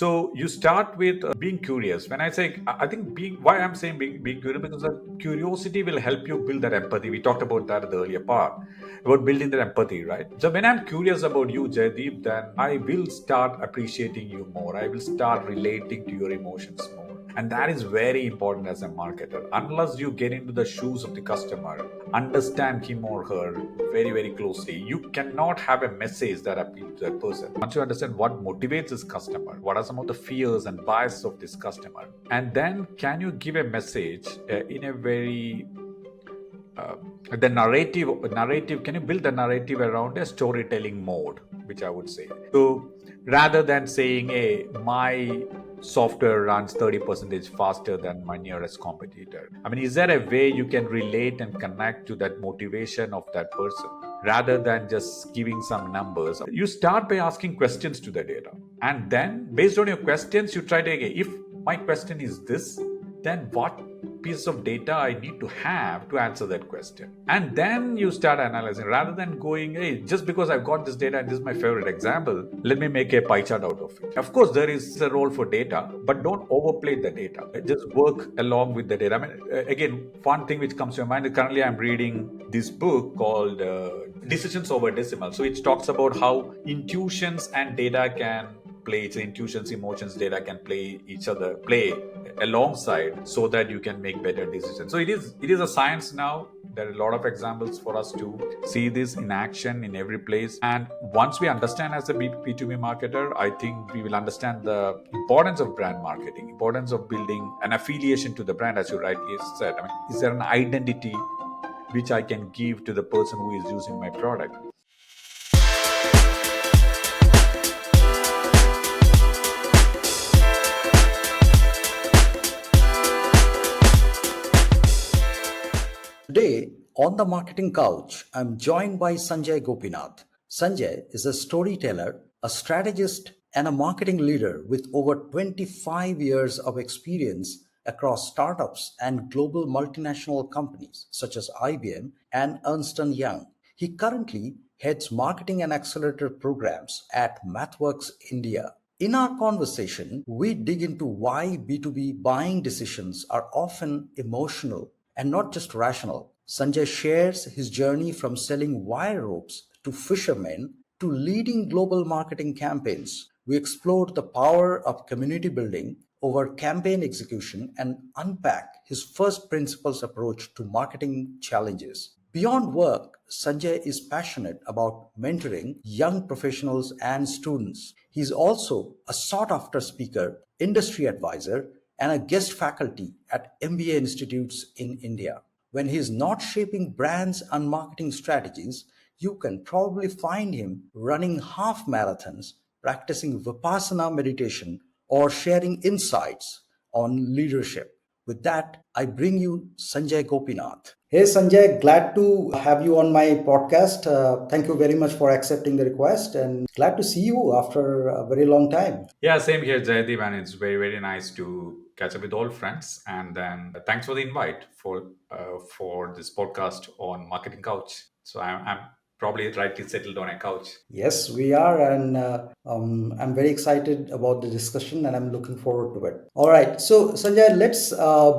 So you start with being curious. When I say, I think why I'm saying being curious, because the curiosity will help you build that empathy. We talked about that in the earlier part, about building that empathy, right? So when I'm curious about you, Jaideep, then I will start appreciating you more. I will start relating to your emotions more. And that is very important as a marketer. Unless you get into the shoes of the customer, understand him or her very, very closely, you cannot have a message that appeals to that person. Once you understand what motivates this customer, what are some of the fears and biases of this customer, and then can you give a message in a very uh, the narrative, can you build the narrative around a storytelling mode, which I would say. So rather than saying, hey, my software runs 30% faster than my nearest competitor, I mean, is there a way you can relate and connect to that motivation of that person, rather than just giving some numbers? You start by asking questions to the data, and then based on your questions you try to, okay, if my question is this, then what piece of data I need to have to answer that question. And then you start analyzing, rather than going, hey, just because I've got this data and this is my favorite example, let me make a pie chart out of it. Of course, there is a role for data, but don't overplay the data. Just work along with the data. I mean, again, one thing which comes to my mind, currently I'm reading this book called Decisions Over Decimal. So it talks about how intuitions and data can play, its intuitions, emotions, data can play alongside, so that you can make better decisions. So it is a science now. There are a lot of examples for us to see this in action in every place. And once we understand as a B2B marketer, I think we will understand the importance of brand marketing, importance of building an affiliation to the brand, as you rightly said. I mean, is there an identity which I can give to the person who is using my product? Today, on the marketing couch, I'm joined by Sanjay Gopinath. Sanjay is a storyteller, a strategist, and a marketing leader with over 25 years of experience across startups and global multinational companies such as IBM and Ernst Young. He currently heads marketing and accelerator programs at MathWorks India. In our conversation, we dig into why B2B buying decisions are often emotional and not just rational. Sanjay shares his journey from selling wire ropes to fishermen to leading global marketing campaigns. We explored the power of community building over campaign execution and unpack his first principles approach to marketing challenges. Beyond work, Sanjay is passionate about mentoring young professionals and students. He's also a sought after speaker, industry advisor, and a guest faculty at MBA institutes in India. When he's not shaping brands and marketing strategies, you can probably find him running half marathons, practicing Vipassana meditation, or sharing insights on leadership. With that, I bring you Sanjay Gopinath. Hey Sanjay, glad to have you on my podcast. Thank you very much for accepting the request and glad to see you after a very long time. Yeah, same here, Jaydeep, and it's very, very nice to catch up with all friends. And then thanks for the invite for this podcast on Marketing Couch. So I'm probably rightly settled on a couch. Yes, we are, and I'm very excited about the discussion, and I'm looking forward to it. All right, so Sanjay, let's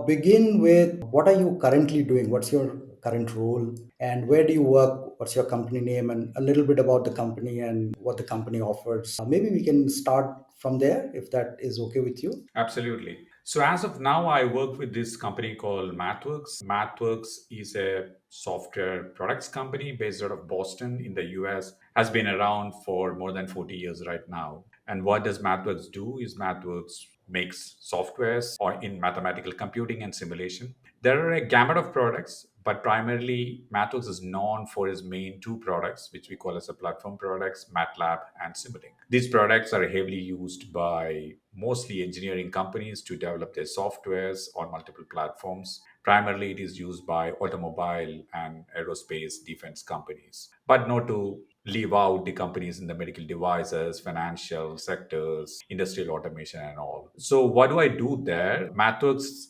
begin with what are you currently doing? What's your current role, and where do you work? What's your company name, and a little bit about the company and what the company offers. Maybe we can start from there if that is okay with you. Absolutely. So as of now, I work with this company called MathWorks. MathWorks is a software products company based out of Boston in the US. Has been around for more than 40 years right now. And what does MathWorks do is MathWorks makes softwares or in mathematical computing and simulation. There are a gamut of products, but primarily MathWorks is known for its main two products, which we call as a platform products, MATLAB and Simulink. These products are heavily used by mostly engineering companies to develop their softwares on multiple platforms. Primarily, it is used by automobile and aerospace defense companies, but not to leave out the companies in the medical devices, financial sectors, industrial automation, and all. So, what do I do there? MathWorks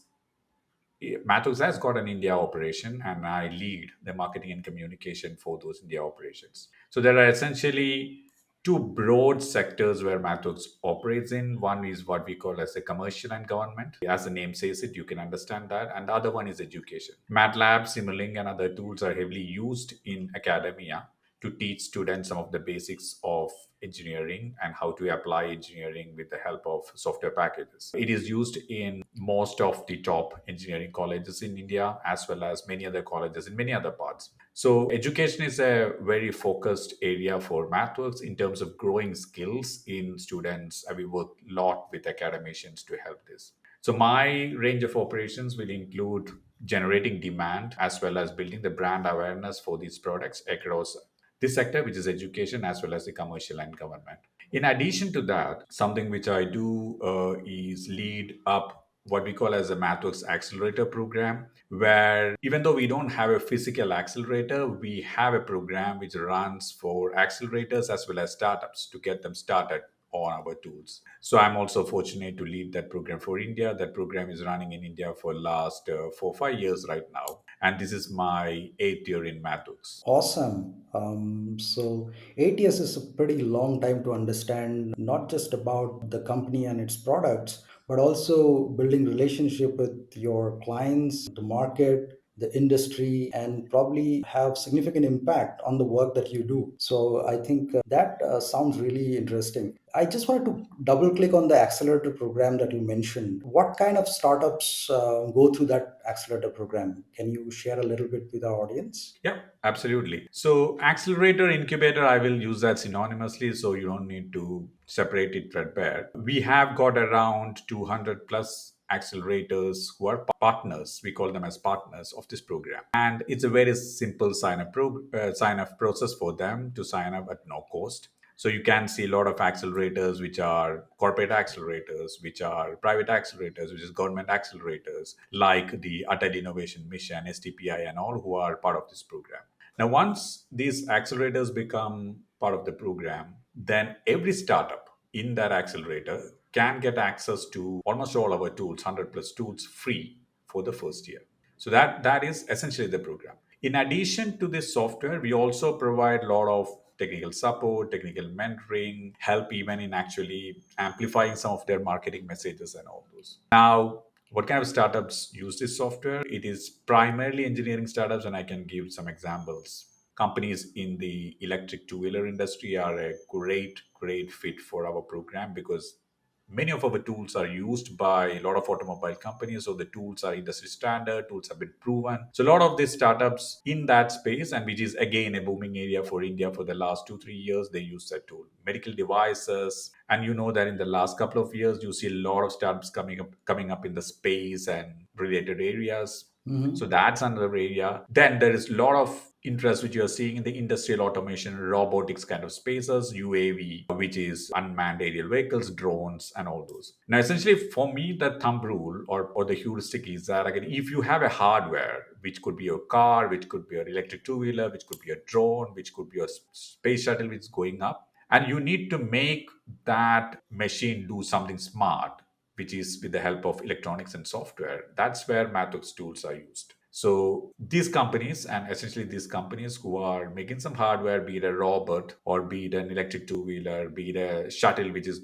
has got an India operation, and I lead the marketing and communication for those India operations. So there are essentially two broad sectors where MathWorks operates in. One is what we call as a commercial and government. As the name says it, you can understand that. And the other one is education. MATLAB, Simulink, and other tools are heavily used in academia to teach students some of the basics of engineering and how to apply engineering with the help of software packages. It is used in most of the top engineering colleges in India, as well as many other colleges in many other parts. So, education is a very focused area for MathWorks in terms of growing skills in students. And we work a lot with academicians to help this. So, my range of operations will include generating demand as well as building the brand awareness for these products across this sector, which is education, as well as the commercial and government. In addition to that, something which I do is lead up what we call as a MathWorks accelerator program, where even though we don't have a physical accelerator, we have a program which runs for accelerators as well as startups to get them started on our tools. So I'm also fortunate to lead that program for India. That program is running in India for last 4 5 years right now, and this is my eighth year in MathWorks. Awesome. So 8 years is a pretty long time to understand not just about the company and its products, but also building relationship with your clients, the market, the industry, and probably have significant impact on the work that you do. So I think that sounds really interesting. I just wanted to double click on the accelerator program that you mentioned. What kind of startups go through that accelerator program? Can you share a little bit with our audience? Yeah, absolutely. So, accelerator, incubator, I will use that synonymously, so you don't need to separate it threadbare. We have got around 200 plus accelerators who are partners. We call them as partners of this program, and it's a very simple sign up process for them to sign up at no cost. So you can see a lot of accelerators, which are corporate accelerators, which are private accelerators, which is government accelerators, like the Atal Innovation Mission, STPI, and all who are part of this program. Now, once these accelerators become part of the program, then every startup in that accelerator can get access to almost all our tools, 100 plus tools, free for the first year. So that is essentially the program. In addition to this software, we also provide a lot of technical support, technical mentoring, help even in actually amplifying some of their marketing messages and all those. Now, what kind of startups use this software? It is primarily engineering startups, and I can give some examples. Companies in the electric two-wheeler industry are a great fit for our program because many of our tools are used by a lot of automobile companies, so the tools are industry standard, tools have been proven. So a lot of these startups in that space, and which is again a booming area for India for the last 2 3 years, they use that tool. Medical devices, and you know that in the last couple of years you see a lot of startups coming up in the space and related areas. So Mhm. that's another area. Then there is a lot of interest which you are seeing in the industrial automation, robotics kind of spaces, UAV, which is unmanned aerial vehicles, drones, and all those. Now, essentially, for me, the thumb rule or the heuristic is that again, if you have a hardware, which could be your car, which could be your electric two wheeler, which could be a drone, which could be a space shuttle which is going up, and you need to make that machine do something smart, which is with the help of electronics and software. That's where MathWorks tools are used. So these companies, and essentially these companies who are making some hardware, be it a robot or be it an electric two-wheeler, be it a shuttle which is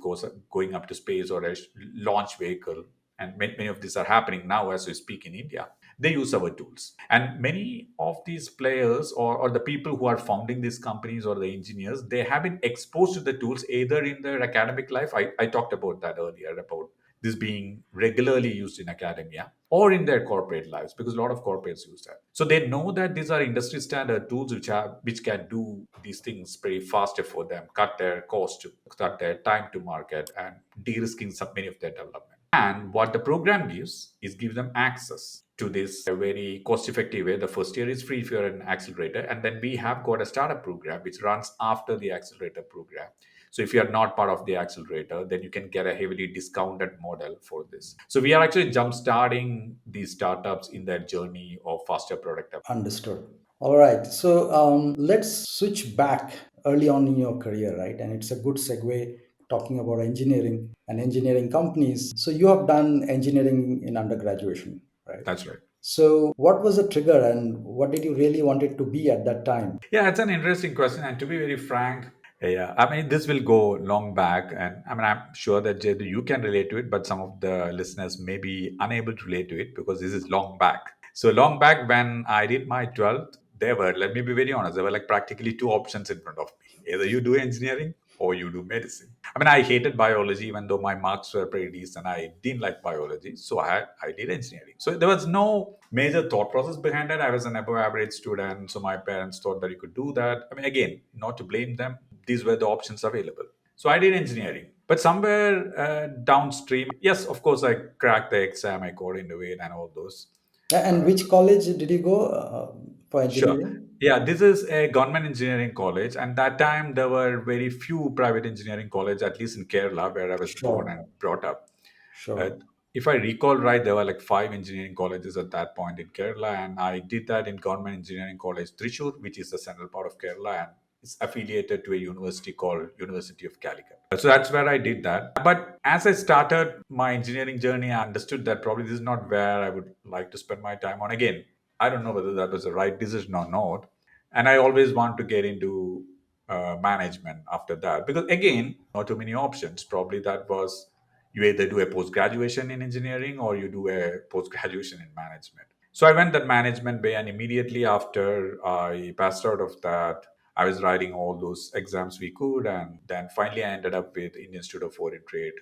going up to space or a launch vehicle, and many of these are happening now as we speak in India. They use our tools. And many of these players or the people who are founding these companies or the engineers, they have been exposed to the tools either in their academic life. I talked about that earlier, about this being regularly used in academia or in their corporate lives, because a lot of corporates use that. So they know that these are industry standard tools which can do these things pretty faster for them, cut their cost, cut their time to market, and de-risking some many of their development. And what the program gives is give them access to this a very cost-effective way. The first year is free if you're an accelerator, and then we have got a startup program which runs after the accelerator program. So if you are not part of the accelerator, then you can get a heavily discounted model for this. So we are actually jump starting these startups in their journey of faster product development. Understood. All right. So let's switch back early on in your career, right? And it's a good segue talking about engineering and engineering companies. So you have done engineering in undergraduation, right? That's right. So what was the trigger and what did you really want it to be at that time? Yeah, it's an interesting question. And to be very frank, Yeah, I mean, this will go long back, and I mean, I'm sure that Jay, you can relate to it, but some of the listeners may be unable to relate to it because this is long back. So long back when I did my 12th, there were, let me be very honest, there were like practically two options in front of me. Either you do engineering or you do medicine. I mean, I hated biology, even though my marks were pretty decent. I didn't like biology, so I did engineering. So there was no major thought process behind it. I was an above average student, so my parents thought that you could do that. I mean, again, not to blame them, these were the options available. So I did engineering. But somewhere downstream, yes, of course, I cracked the exam, I got into it, and all those. And which college did you go for Sure. engineering? Yeah, this is a government engineering college, and that time there were very few private engineering college, at least in Kerala, where I was born Sure, and brought up. Uh, sure. if I recall right, there were like five engineering colleges at that point in Kerala, and I did that in Government Engineering College Thrissur, which is the central part of Kerala, and it's affiliated to a university called University of Calicut. So that's where I did that. But as I started my engineering journey, I understood that probably this is not where I would like to spend my time on. Again, I don't know whether that was the right decision or not. And I always want to get into management after that because, again, not too many options. Probably that was you either do a post graduation in engineering or you do a post graduation in management. So I went that management way, and immediately after I passed out of that, I was writing all those exams we could, and then finally I ended up with Indian Institute of Foreign Trade,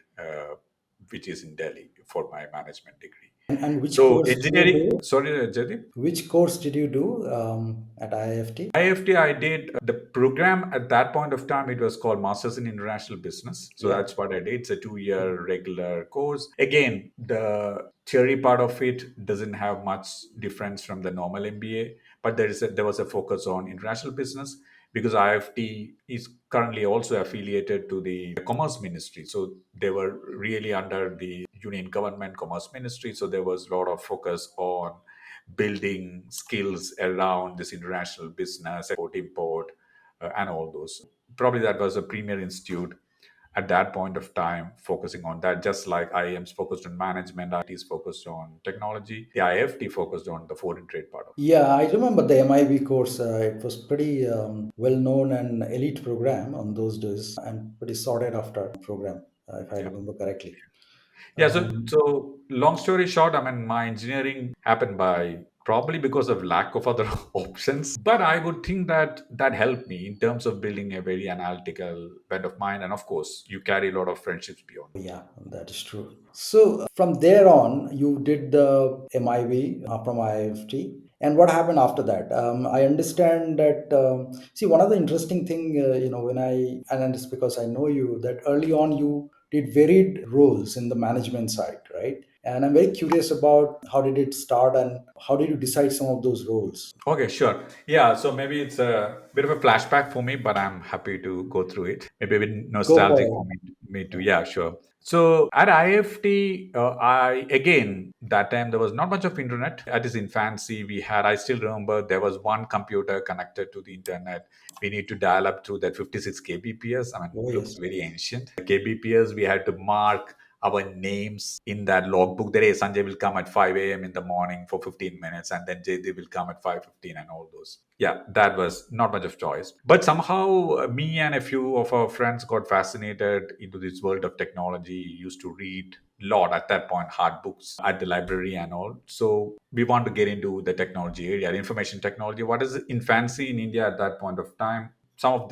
which is in Delhi, for my management degree. And which So course did you engineering, do? sorry, Jadip. Which course did you do at IIFT? IFT, I did the program at that point of time. It was called Masters in International Business. So Yeah. that's what I did. It's a 2 year regular course. Again, the theory part of it doesn't have much difference from the normal MBA, but there was a focus on international business because IFT is currently also affiliated to the Commerce Ministry. So they were really under the Union Government Commerce Ministry. So there was a lot of focus on building skills around this international business, export, import, and all those. Probably that was a premier institute at that point of time focusing on that. Just like IIM's focused on management, IT is focused on technology, the IFT focused on the foreign trade part of it. Yeah, I remember the MIB course. It was pretty well known and elite program on those days, and pretty sought after program, if I Yeah. remember correctly. Yeah, so long story short, I mean, my engineering happened by probably because of lack of other options. But I would think that that helped me in terms of building a very analytical bent of mind. And of course, you carry a lot of friendships beyond. Yeah, that is true. So from there on, you did the MIB from IIFT. And what happened after that? I understand that. See, one of the interesting thing, when and it's because I know you, that early on you did varied roles in the management side, right? And I'm very curious about how did it start and how did you decide some of those roles? Okay, sure. Yeah, so maybe it's a bit of a flashback for me, but I'm happy to go through it. Maybe a bit Go for nostalgic for it. me too. Yeah. Yeah, sure. So at IFT, I again that time there was not much of internet at its infancy. I still remember there was one computer connected to the internet. We need to dial up to that 56 kbps. I mean, Oh looks yes. very ancient. Kbps, we had to mark our names in that logbook that hey, Sanjay will come at 5 a.m. in the morning for 15 minutes and then Jaydev will come at 5:15 and all those. Yeah, that was not much of choice. But somehow me and a few of our friends got fascinated into this world of technology, used to read a lot at that point, hard books at the library and all. So we want to get into the technology area, information technology. What is in fancy in India at that point of time? Some of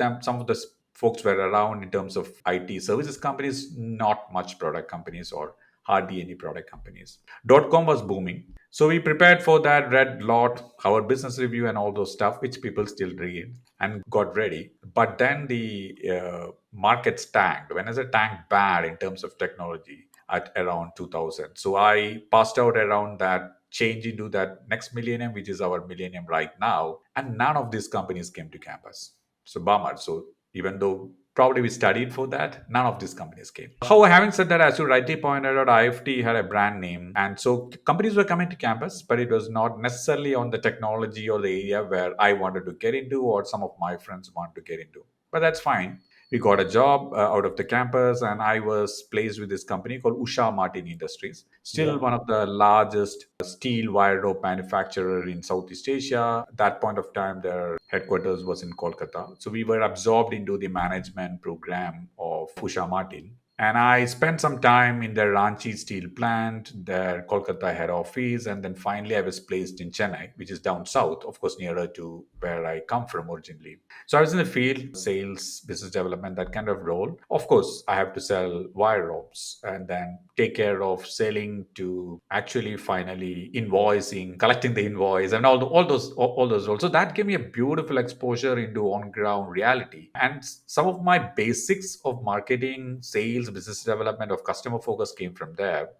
the folks were around in terms of IT services companies, not much product companies or hardly any product companies. Dot com was booming. So we prepared for that, read lot, our business review and all those stuff, which people still read and got ready. But then the market tanked. When I say tanked bad in terms of technology at around 2000. So I passed out around that change into that next millennium, which is our millennium right now. And none of these companies came to campus. So bummer. So even though probably we studied for that, none of these companies came. However, having said that, as you rightly pointed out, IFT had a brand name. And so companies were coming to campus, but it was not necessarily on the technology or the area where I wanted to get into or some of my friends wanted to get into. But that's fine. We got a job out of the campus, and I was placed with this company called Usha Martin Industries, Yeah. still one of the largest steel wire rope manufacturer in Southeast Asia. At that point of time, their headquarters was in Kolkata. So we were absorbed into the management program of Usha Martin. And I spent some time in their Ranchi steel plant, their Kolkata head office, and then finally I was placed in Chennai, which is down south, of course, nearer to where I come from originally. So I was in the field, sales, business development, that kind of role. Of course, I have to sell wire ropes and then take care of selling to actually finally invoicing, collecting the invoice, and all those roles. So that gave me a beautiful exposure into on ground reality. And some of my basics of marketing, sales, business development, of customer focus came from there.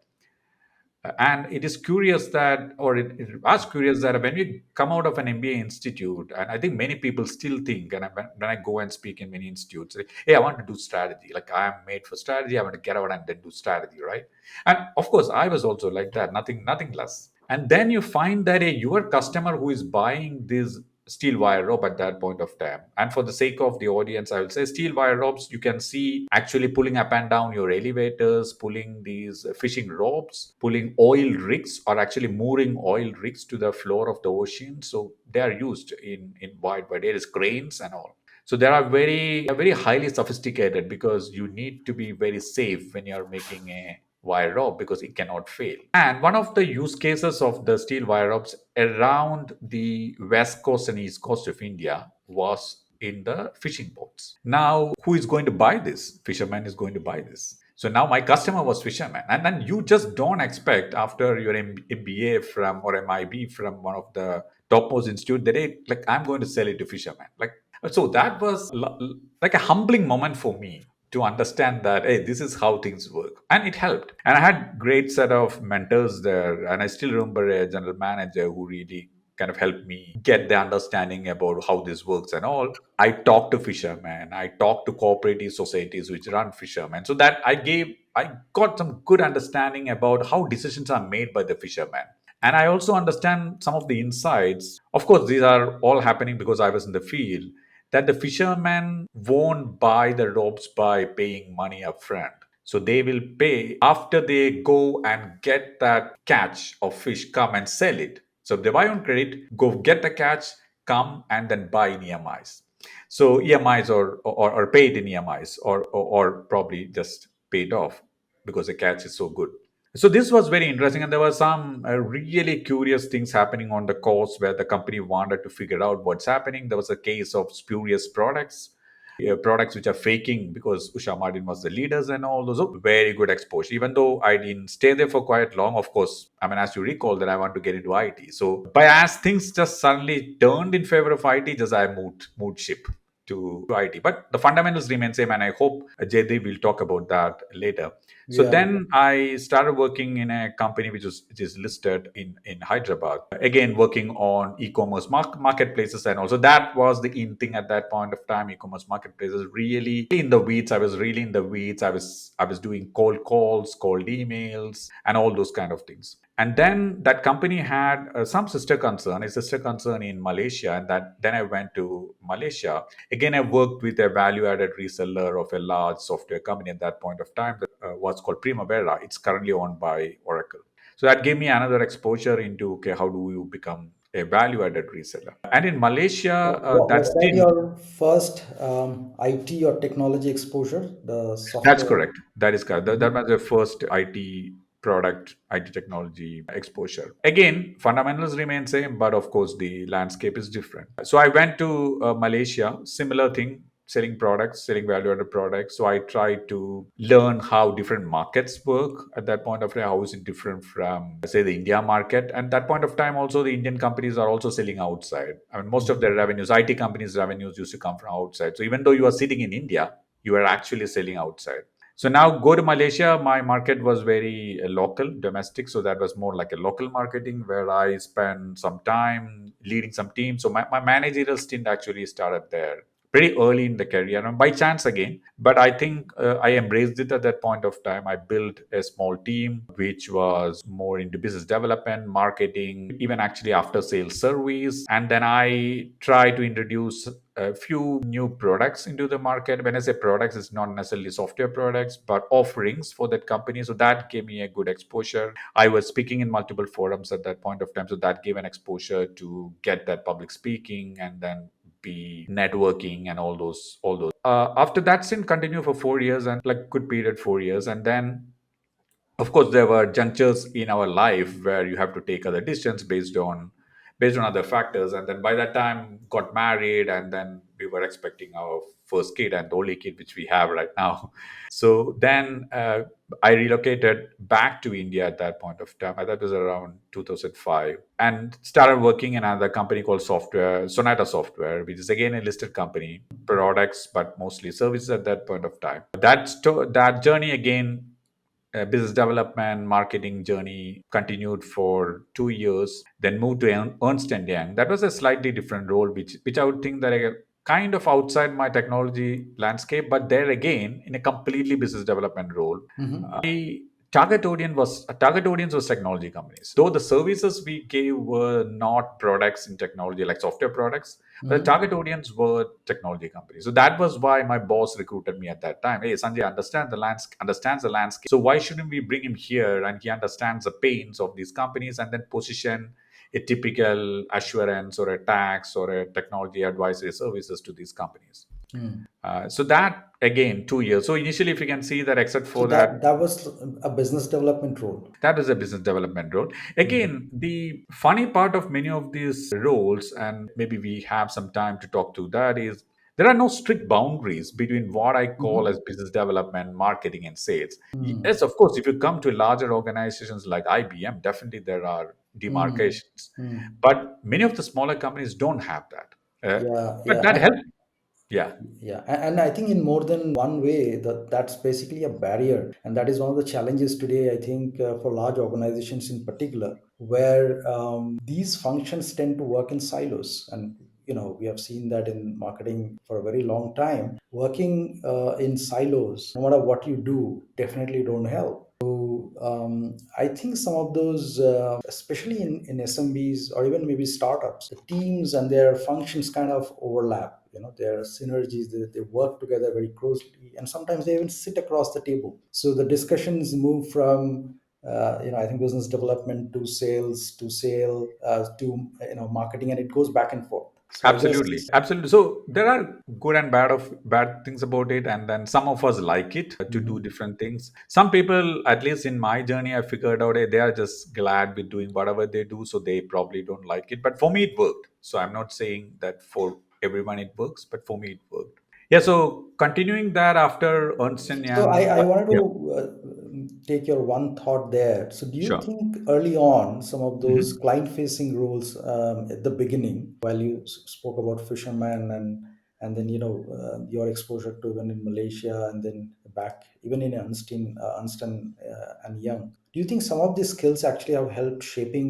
And it is curious that, or it was curious that when we come out of an MBA institute, and I think many people still think, and when I go and speak in many institutes, say, hey, I want to do strategy. Like I am made for strategy. I want to get out and then do strategy, right? And of course, I was also like that, nothing less. And then you find that your customer who is buying this steel wire rope at that point of time. And for the sake of the audience, I will say steel wire ropes, you can see actually pulling up and down your elevators, pulling these fishing ropes, pulling oil rigs, or actually mooring oil rigs to the floor of the ocean. So they are used in wide areas, cranes and all. So they are very highly sophisticated because you need to be very safe when you are making a wire rope because it cannot fail. And one of the use cases of the steel wire ropes around the west coast and east coast of India was in the fishing boats. Now, who is going to buy this? Fisherman is going to buy this. So now my customer was fisherman. And then you just don't expect after your MBA from or MIB from one of the topmost institute that hey, like I'm going to sell it to fisherman. Like so that was like a humbling moment for me to understand that hey, this is how things work, and it helped. And I had great set of mentors there, and I still remember a general manager who really kind of helped me get the understanding about how this works and all. I talked to fishermen, I talked to cooperative societies which run fishermen, so that I got some good understanding about how decisions are made by the fishermen. And I also understand some of the insights. Of course, these are all happening because I was in the field, that the fishermen won't buy the ropes by paying money upfront. So they will pay after they go and get that catch of fish, come and sell it. So if they buy on credit, go get the catch, come and then buy in EMIs. So EMIs or paid in EMIs or probably just paid off because the catch is so good. So this was very interesting, and there were some really curious things happening on the course where the company wanted to figure out what's happening. There was a case of spurious products, products which are faking because Usha Martin was the leaders and all those. So very good exposure. Even though I didn't stay there for quite long, of course, I mean, as you recall, that I want to get into IT. So, but as things just suddenly turned in favor of IT, just I moved ship to IT. But the fundamentals remain same, and I hope Jaydeep will talk about that later. So Yeah. then I started working in a company which is listed in Hyderabad. Again, working on e-commerce marketplaces, and also that was the in thing at that point of time. E-commerce marketplaces really in the weeds. I was really in the weeds. I was doing cold calls, cold emails, and all those kind of things. And then that company had some a sister concern in Malaysia, and that then I went to Malaysia. Again, I worked with a value-added reseller of a large software company at that point of time that was called Primavera. It's currently owned by Oracle. So that gave me another exposure into okay, how do you become a value-added reseller? And in Malaysia, that Was that stint. your first IT or technology exposure, the That's software? correct. That is correct. That Mhm. was the first IT product, IT technology exposure. Again, fundamentals remain same, but of course the landscape is different. So I went to Malaysia, similar thing, selling products, selling value-added products. So I tried to learn how different markets work at that point of time. How is it different from, say, the India market? And that point of time, also the Indian companies are also selling outside. I mean, most of their revenues, IT companies' revenues used to come from outside. So even though you are sitting in India, you are actually selling outside. So now go to Malaysia. My market was very local, domestic. So that was more like a local marketing where I spent some time leading some teams. So my managerial stint actually started there. very early in the career and by chance again. But I think I embraced it at that point of time. I built a small team which was more into business development, marketing, even actually after sales service. And then I try to introduce a few new products into the market. When I say products, it's not necessarily software products, but offerings for that company. So that gave me a good exposure. I was speaking in multiple forums at that point of time. So that gave an exposure to get that public speaking and then be networking and all those. After that stint continue for 4 years and like good period 4 years. And then of course there were junctures in our life where you have to take other decisions based on other factors. And then by that time got married, and then we were expecting our first kid and the only kid which we have right now. So then I relocated back to India at that point of time. That was around 2005, and started working in another company called Sonata Software, which is again a listed company, products but mostly services at that point of time. That journey again, business development marketing journey, continued for 2 years, then moved to Ernst Young. That was a slightly different role, which I would think that I kind of outside my technology landscape, but there again in a completely business development role. Mm-hmm. My target audience was technology companies. Though the services we gave were not products in technology like software products, but the Mm-hmm. target audience were technology companies. So that was why my boss recruited me at that time. Hey, Sanjay understands the landscape. So why shouldn't we bring him here and he understands the pains of these companies and then position a typical assurance or a tax or a technology advisory services to these companies. Mm. So that again 2 years. So initially, if you can see that, except So for that, that was a business development role. that is a business development role. Mhm. Again, the funny part of many of these roles, and maybe we have some time to talk to that, is there are no strict boundaries between what I call as Mhm. business development, marketing, and sales. Mm. Yes, of course, if you come to larger organizations like IBM, definitely there are Mm. demarcations. Mm. But many of the smaller companies don't have that. Yeah, But yeah. that helps. Yeah, Yeah, and I think in more than one way that's basically a barrier, and that is one of the challenges today. I think for large organizations in particular, where these functions tend to work in silos, and we have seen that in marketing for a very long time. Working in silos, no matter what you do, definitely don't help. So I think some of those, especially in SMBs or even maybe startups, the teams and their functions kind of overlap. Their synergies, they work together very closely, and sometimes they even sit across the table. So the discussions move from I think business development to sales to sale to marketing, and it goes back and forth. So I guess. absolutely, absolutely. So there are good and bad things about it, and then some of us like it to do Mhm. different things. Some people, at least in my journey, I figured out they are just glad with doing whatever they do, so they probably don't like it. But for me, it worked. So I'm not saying that for everyone it works, but for me, it worked. Yeah. So continuing that after Ernst and So I, Young, I wanted yeah, to take your one thought there. So do you sure. think early on some of those Mhm. client-facing roles at the beginning, while you spoke about fishermen and then your exposure to even in Malaysia and then back even in Ernst and Young, do you think some of these skills actually have helped shaping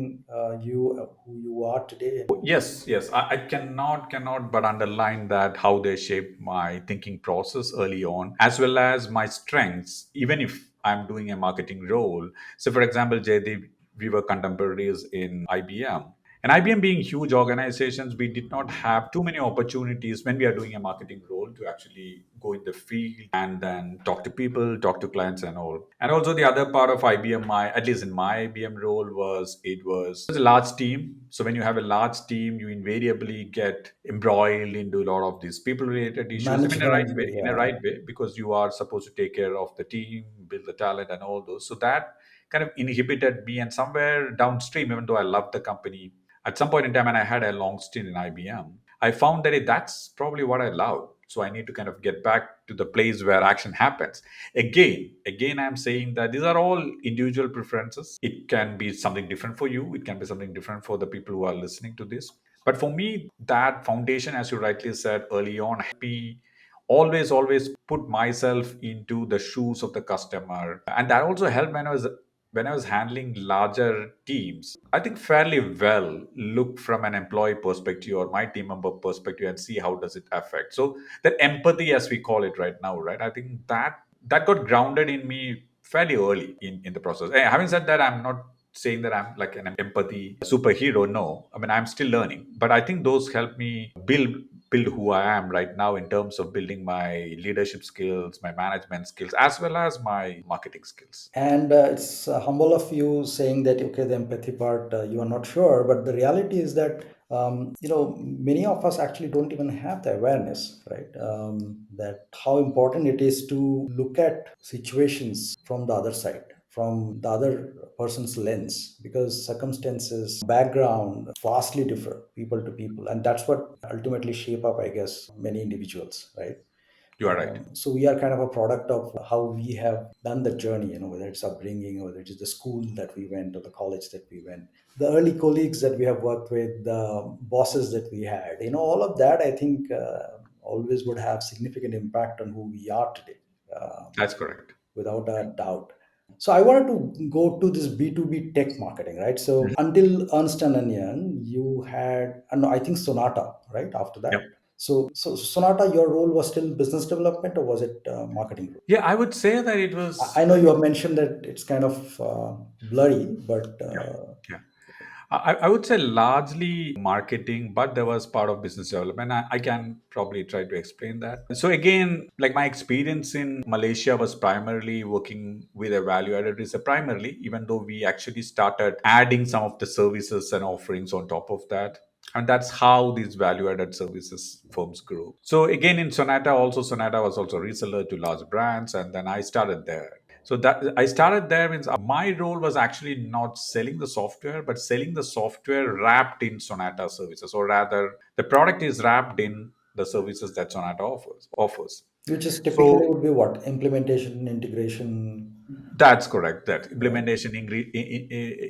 you who you are today? Yes, yes. I cannot but underline that how they shaped my thinking process early on, as well as my strengths, even if I'm doing a marketing role. So, for example, Jaydeep, we were contemporaries in IBM. And IBM being huge organizations, we did not have too many opportunities when we are doing a marketing role to actually go in the field and then talk to people, talk to clients and all. And also the other part of IBM, at least in my IBM role, was a large team. So when you have a large team, you invariably get embroiled into a lot of these people related issues Management, in a yeah. right way, because you are supposed to take care of the team, build the talent and all those. So that kind of inhibited me. And somewhere downstream, even though I loved the company, at some point in time, and I had a long stint in IBM, I found that that's probably what I love. So I need to kind of get back to the place where action happens. Again, I'm saying that these are all individual preferences. It can be something different for you. It can be something different for the people who are listening to this. But for me, that foundation, as you rightly said early on, me always put myself into the shoes of the customer, and that also helped when I was when I was handling larger teams, I think fairly well look from an employee perspective or my team member perspective and see how does it affect. So that empathy, as we call it right now, right? I think that got grounded in me fairly early in the process. Having said that, I'm not saying that I'm like an empathy superhero. No, I mean I'm still learning, but I think those help me build who I am right now in terms of building my leadership skills, my management skills, as well as my marketing skills. And it's humble of you saying that, okay, the empathy part, you are not sure. But the reality is that, many of us actually don't even have the awareness, right? That how important it is to look at situations from the other side, from the other person's lens, because circumstances, background vastly differ people to people. And that's what ultimately shape up, I guess, many individuals, right? You are right. So we are kind of a product of how we have done the journey, whether it's upbringing or whether it is the school that we went or the college that we went, the early colleagues that we have worked with, the bosses that we had, all of that, I think, always would have significant impact on who we are today, uh, That's correct. without a doubt. So I wanted to go to this B2B tech marketing, right? So Mhm. until Ernst and Young, you had, no, I think Sonata, right? After that. Yep. So Sonata, your role was still business development, or was it marketing role? Yeah, I would say that it I was. know you have mentioned that it's kind of blurry, but Yeah. Yeah. I would say largely marketing, but there was part of business development. I can probably try to explain that. So again, like my experience in Malaysia was primarily working with a value-added reseller, primarily, even though we actually started adding some of the services and offerings on top of that. And that's how these value-added services firms grow. So again, in Sonata was also a reseller to large brands, and then I started there. So that I started there means my role was actually not selling the software, but selling the software wrapped in Sonata services, or rather, the product is wrapped in the services that Sonata offers. which is typically So would be what, implementation, integration, that's correct. That right?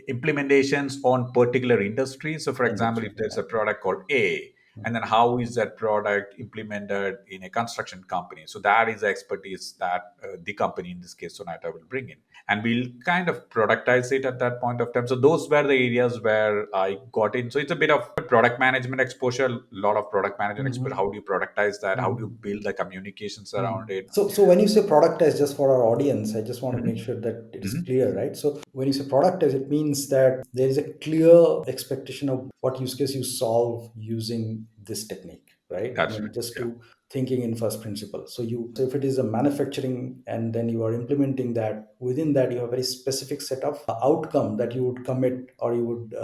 implementations on particular industries. So, for example, Industry, if there's right? a product called A, and then how is that product implemented in a construction company? So that is the expertise that the company, in this case Sonata, will bring in, and we'll kind of productize it at that point of time. So those were the areas where I got in. So it's a bit of product management exposure, a lot of product management exposure. How do you productize that? How do you build the communications around it? So when you say productize, just for our audience, I just want to make Mhm. sure that it is Mhm. clear, right? So when you say productize, it means that there is a clear expectation of what use case you solve using this technique, right? I That's mean, right. just Yeah. to thinking in first principle. So if it is a manufacturing and then you are implementing that, within that you have a very specific set of outcome that you would commit, or you would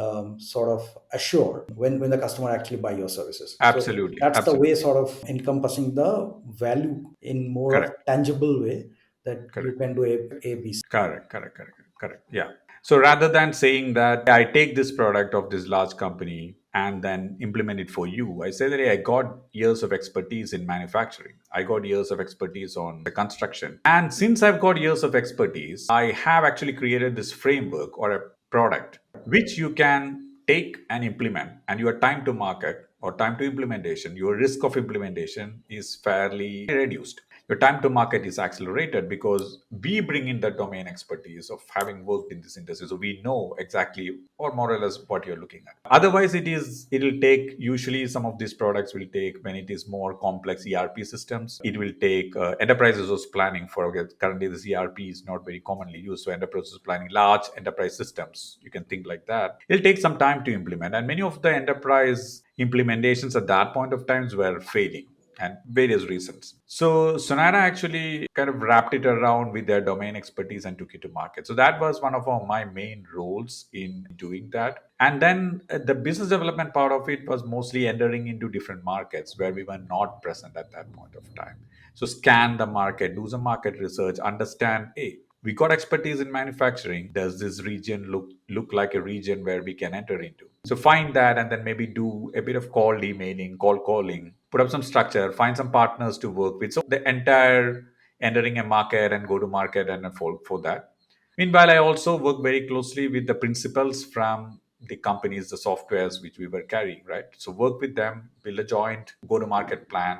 sort of assure when the customer actually buy your services. So Absolutely. that's the way, Absolutely. sort of encompassing the value in more of Correct. tangible way, that you Correct. can do ABC. Correct. Correct. Correct. Correct. Yeah. So rather than saying that I take this product of this large company and then implement it for you, I say that hey, I got years of expertise in manufacturing. I got years of expertise on the construction. And since I've got years of expertise, I have actually created this framework or a product which you can take and implement, and your time to market or time to implementation, your risk of implementation is fairly reduced. Your time to market is accelerated because we bring in the domain expertise of having worked in this industry, so we know exactly or more or less what you're looking at. Otherwise it'll take, usually some of these products will take, when it is more complex ERP systems, it will take enterprises was planning for, okay, currently this ERP is not very commonly used, so enterprises planning large enterprise systems, you can think like that, it'll take some time to implement, and many of the enterprise implementations at that point of times were failing and various reasons. So Sonata actually kind of wrapped it around with their domain expertise and took it to market. So that was one of my main roles in doing that. And then the business development part of it was mostly entering into different markets where we were not present at that point of time. So scan the market, do some market research, understand, hey, we got expertise in manufacturing. Does this region look like a region where we can enter into? So find that, and then maybe do a bit of cold emailing, call calling, put up some structure, find some partners to work with. So the entire entering a market and go to market and for that. Meanwhile, I also work very closely with the principals from the companies, the softwares which we were carrying, right? So work with them, build a joint go to market plan.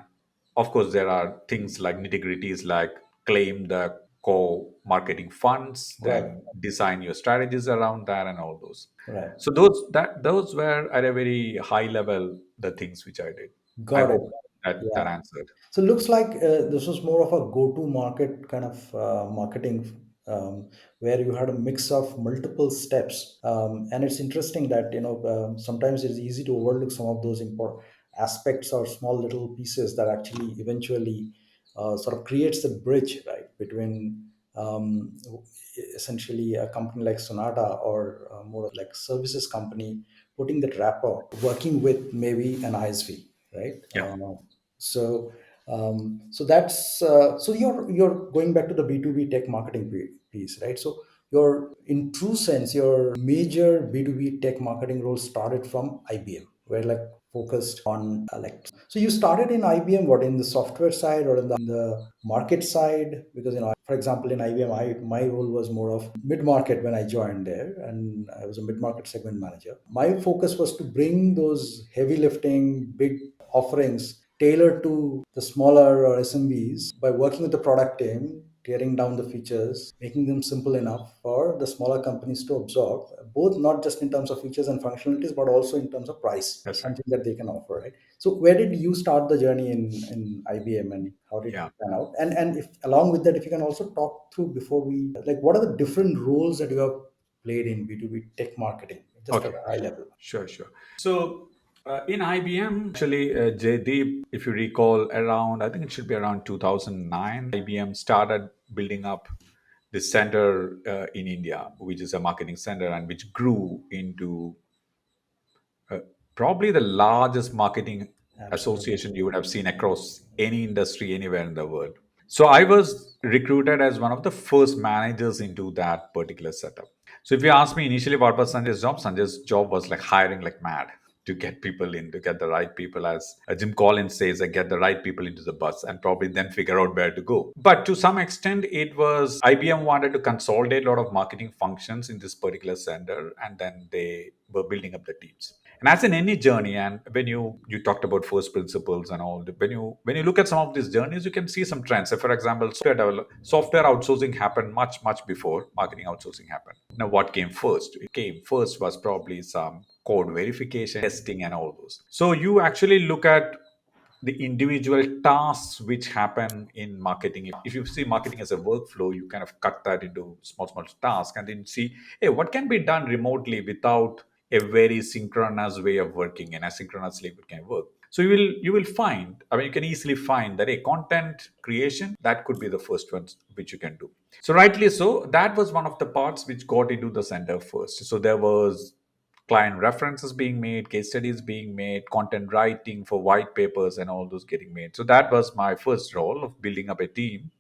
Of course, there are things like nitty gritties like claim the core marketing funds, Right. then design your strategies around that and all those. Right. So those were at a very high level the things which I did. I Got it. hope that Yeah. answered. So looks like this was more of a go-to market kind of marketing, where you had a mix of multiple steps. And it's interesting that sometimes it's easy to overlook some of those important aspects or small little pieces that actually eventually sort of creates the bridge, right, between essentially a company like Sonata or more of like services company putting that rapport, working with maybe an ISV, right? Yeah. So so that's so you're going back to the B2B tech marketing piece, right? So your, in true sense, your major B2B tech marketing role started from IBM, where like focused on like, so you started in IBM, what, in the software side or in the market side? Because for example, in IBM, my role was more of mid market when I joined there, and I was a mid market segment manager. My focus was to bring those heavy lifting, big offerings tailored to the smaller or SMBs by working with the product team, tearing down the features, making them simple enough for the smaller companies to absorb, both not just in terms of features and functionalities, but also in terms of price, That's right. something that they can offer, right? So where did you start the journey in IBM, and how did it Yeah. pan out? And if along with that, if you can also talk through before we, like, what are the different roles that you have played in B2B tech marketing, just at Okay. a high level? Sure. Sure. So in IBM, actually, Jaydeep, if you recall, around I think it should be around 2009, IBM started building up this center in India, which is a marketing center, and which grew into uh, probably the largest marketing Absolutely. association you would have seen across any industry anywhere in the world. So I was recruited as one of the first managers into that particular setup. So if you ask me initially what was Sanjay's job was like hiring like mad to get people in, to get the right people, as Jim Collins says, get the right people into the bus and probably then figure out where to go. But to some extent, it was IBM wanted to consolidate a lot of marketing functions in this particular center, and then they were building up the teams. And as in any journey, and when you talked about first principles and all, when you look at some of these journeys, you can see some trends. So for example, software outsourcing happened much before marketing outsourcing happened. Now what came first? It came first was probably some code verification, testing, and all those. So you actually look at the individual tasks which happen in marketing. If you see marketing as a workflow, you kind of cut that into small tasks and then see, hey, what can be done remotely without a very synchronous way of working, and asynchronously it can work. So you will find, I mean, you can easily find that a content creation, that could be the first one which you can do. So rightly so, that was one of the parts which got into the center first. So there was client references being made, case studies being made, content writing for white papers, and all those getting made. So that was my first role of building up a team,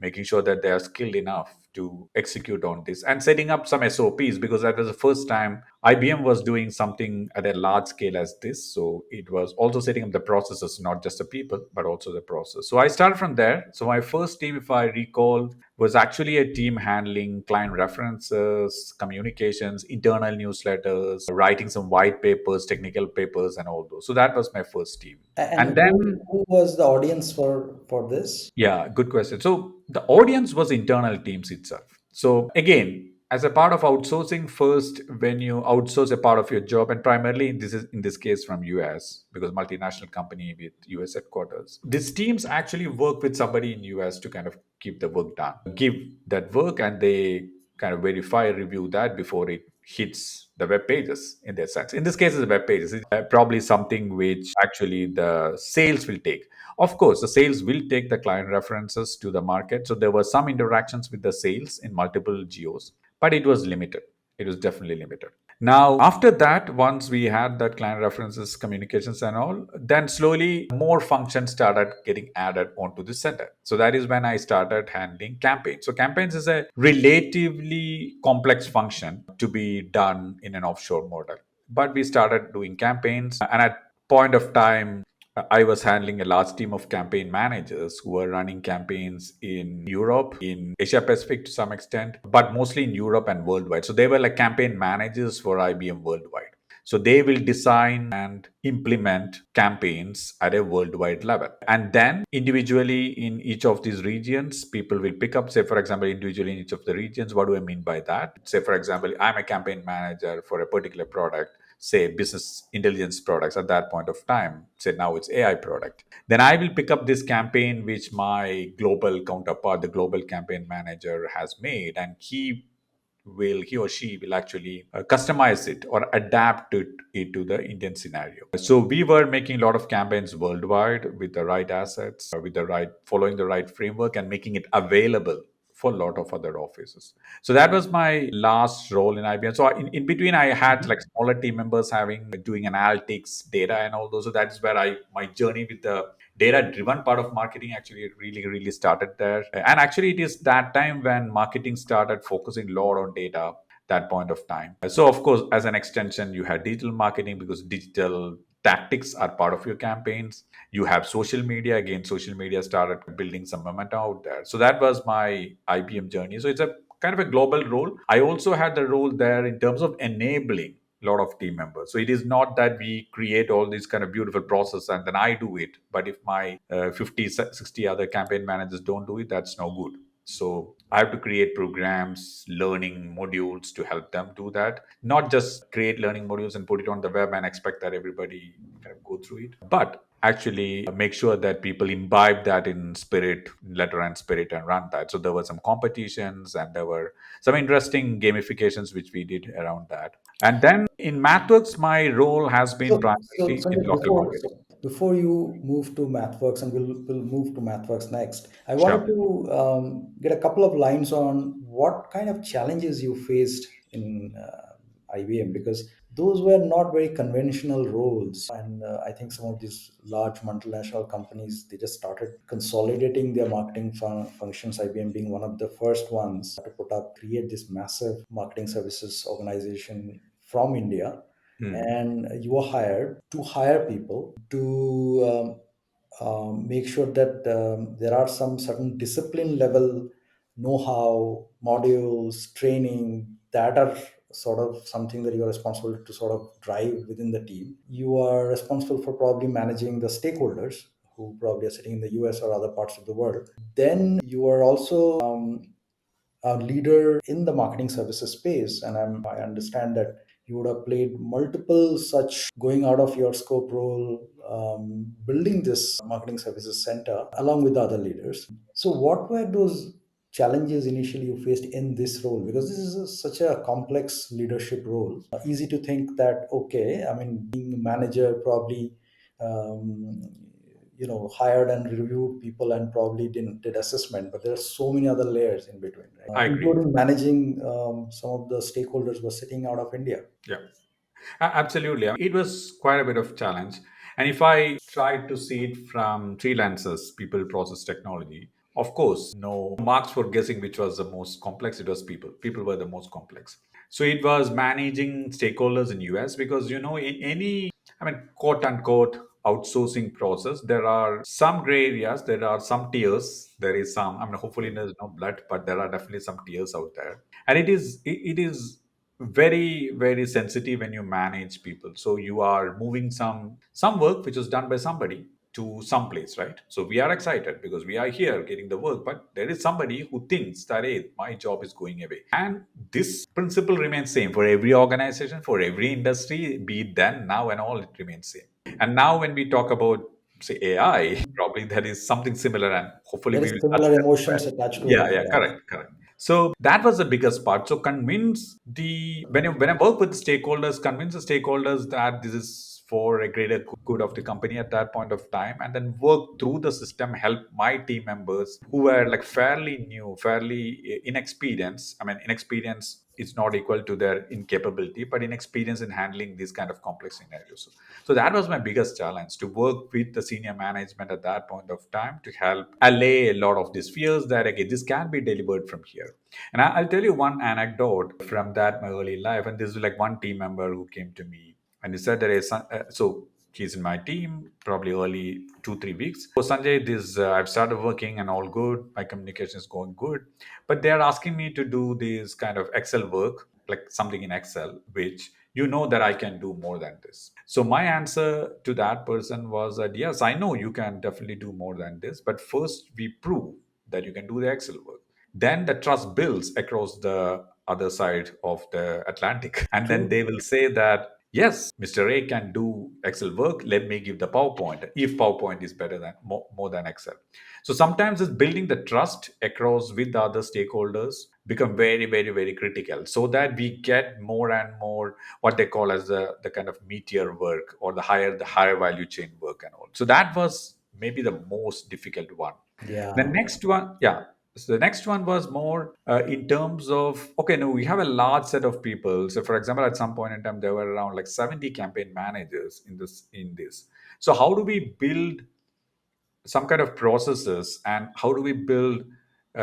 making sure that they are skilled enough to execute on this and setting up some SOPs, because that was the first time IBM was doing something at a large scale as this. So it was also setting up the processes, not just the people, but also the process. So I started from there. So my first team, if I recall, was actually a team handling client references, communications, internal newsletters, writing some white papers, technical papers, and all those. So that was my first team. And And then who was the audience for this? yeah, good question. So the audience was internal teams itself. So again, as a part of outsourcing, first when you outsource a part of your job, and primarily this is in this case from US, because multinational company with US headquarters, these teams actually work with somebody in US to kind of keep the work done, give that work, and they kind of verify, review that before it hits the web pages in their sense. In this case, it's the web pages. It's probably something which actually the sales will take. Of course, the sales will take the client references to the market. So there were some interactions with the sales in multiple geos, but it was limited. It was definitely limited. Now, after that, once we had that client references, communications, and all, then slowly more functions started getting added onto the center. So that is when I started handling campaigns. So campaigns is a relatively complex function to be done in an offshore model. But we started doing campaigns, and at point of time, I was handling a large team of campaign managers who were running campaigns in Europe, in Asia Pacific to some extent, but mostly in Europe and worldwide. So they were like campaign managers for IBM worldwide. So they will design and implement campaigns at a worldwide level. And then individually in each of these regions, people will pick up, say, for example, individually in each of the regions. What do I mean by that? Say, for example, I'm a campaign manager for a particular product, say business intelligence products at that point of time. Say now it's AI product. Then I will pick up this campaign which my global counterpart, the global campaign manager, has made, and he or she will actually customize it or adapt it into the Indian scenario. So we were making a lot of campaigns worldwide with the right assets, with the right following the right framework, and making it available for a lot of other offices. So that was my last role in IBM. So in between, I had like smaller team members having doing analytics, data, and all those. So that's where I my journey with the data driven part of marketing actually really started there. And actually it is that time when marketing started focusing a lot on data, that point of time. So of course, as an extension, you had digital marketing because digital tactics are part of your campaigns. You have social media. Again, social media started building some momentum out there. So that was my IBM journey. So it's a kind of a global role. I also had the role there in terms of enabling lot of team members. So it is not that we create all these kind of beautiful process and then I do it. But if my 50, 60 other campaign managers don't do it, that's no good. So I have to create programs, learning modules to help them do that. Not just create learning modules and put it on the web and expect that everybody kind of go through it, but actually make sure that people imbibe that in spirit, letter and spirit, and run that. So there were some competitions and there were some interesting gamifications which we did around that. And then in MathWorks, my role has been So primarily in Sanjay, local marketing. before you move to MathWorks, and we'll move to MathWorks next, I wanted Sure. to get a couple of lines on what kind of challenges you faced in IBM, because those were not very conventional roles, and I think some of these large multinational companies, they just started consolidating their marketing functions. IBM being one of the first ones to create this massive marketing services organization from India, Hmm. and you were hired to hire people to make sure that there are some certain discipline level know-how modules training that are sort of something that you are responsible to sort of drive within the team. You are responsible for probably managing the stakeholders who probably are sitting in the US or other parts of the world. Then you are also a leader in the marketing services space, and I understand that you would have played multiple such going out of your scope role, building this marketing services center along with the other leaders. So what were those challenges initially you faced in this role, because this is such a complex leadership role? Easy to think that, okay, I mean, being a manager probably um, hired and reviewed people and probably did assessment, but there are so many other layers in between, right? I agree. Including managing some of the stakeholders who are sitting out of India. Yeah. Absolutely. I mean, it was quite a bit of challenge. And if I try to see it from freelancers, people, process, technology, of course, no marks for guessing which was the most complex. It was people. People were the most complex. So it was managing stakeholders in US because in any, I mean, quote unquote outsourcing process, there are some gray areas, there are some tiers, there is some, I mean, hopefully there's no blood, but there are definitely some tiers out there. And it is very sensitive when you manage people. So you are moving some work which was done by somebody to some place, right? So we are excited because we are here getting the work, but there is somebody who thinks that, hey, my job is going away. And this principle remains same for every organization, for every industry, be it then, now, and all, it remains same. And now when we talk about, say, AI, probably there is something similar, and hopefully There we is will touch similar that as well. emotions attached to Yeah, it. yeah, Yeah. correct. So that was the biggest part. So convince the when I work with stakeholders, convince the stakeholders that this is for a greater good of the company at that point of time, and then work through the system, help my team members who were like fairly new, fairly inexperienced. I mean, inexperience is not equal to their incapability, but inexperience in handling these kind of complex scenarios. So that was my biggest challenge, to work with the senior management at that point of time to help allay a lot of these fears that, okay, this can be delivered from here. And I'll tell you one anecdote from that my early life. And this is like one team member who came to me and he said that so he's in my team probably early 2 3 weeks. So Sanjay, this I've started working and all good. My communication is going good, but they are asking me to do this kind of Excel work like something in Excel, which you know that I can do more than this. So my answer to that person was that yes, I know you can definitely do more than this, but first we prove that you can do the Excel work. Then the trust builds across the other side of the Atlantic. And then True. they will say that, yes, Mr. A can do Excel work. Let me give the PowerPoint if PowerPoint is better than more than Excel. So sometimes it's building the trust across with the other stakeholders become very, very, very critical so that we get more and more what they call as the kind of meteor work or the higher value chain work and all. So that was maybe the most difficult one. The Yeah. next one, yeah. So the next one was more in terms of okay, no, we have a large set of people. So, for example, at some point in time, there were around like 70 campaign managers in this. So, how do we build some kind of processes and how do we build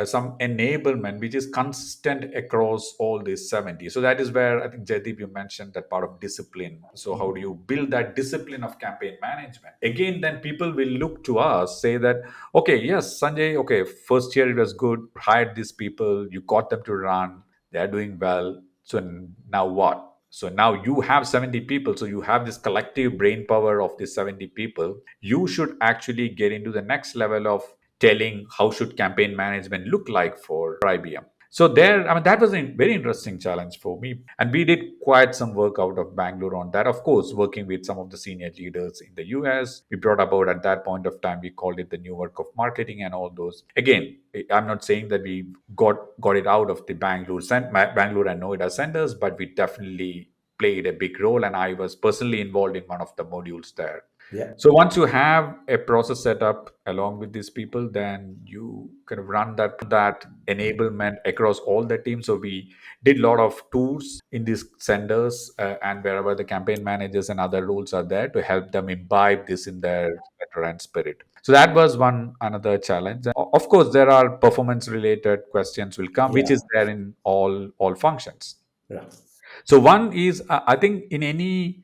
some enablement which is consistent across all these 70? So that is where I think Jaideep, you mentioned that part of discipline. So how do you build that discipline of campaign management? Again, then people will look to us, say that okay, yes, Sanjay, okay, first year it was good, hired these people, you got them to run, they're doing well, so now what? So now you have 70 people. So you have this collective brain power of these 70 people. You should actually get into the next level of telling how should campaign management look like for IBM. So there, I mean, that was a very interesting challenge for me. And we did quite some work out of Bangalore on that. Of course, working with some of the senior leaders in the US. We brought about at that point of time, we called it the new work of marketing and all those. Again, I'm not saying that we got it out of the Bangalore and Noida centers, but we definitely played a big role. And I was personally involved in one of the modules there. Yeah. So once you have a process set up along with these people, then you kind of run that enablement across all the teams. So we did a lot of tours in these centers and wherever the campaign managers and other roles are there to help them imbibe this in their veteran spirit. So that was one another challenge. And of course, there are performance related questions will come, which Yeah. is there in all functions. Yeah. So one is, I think in any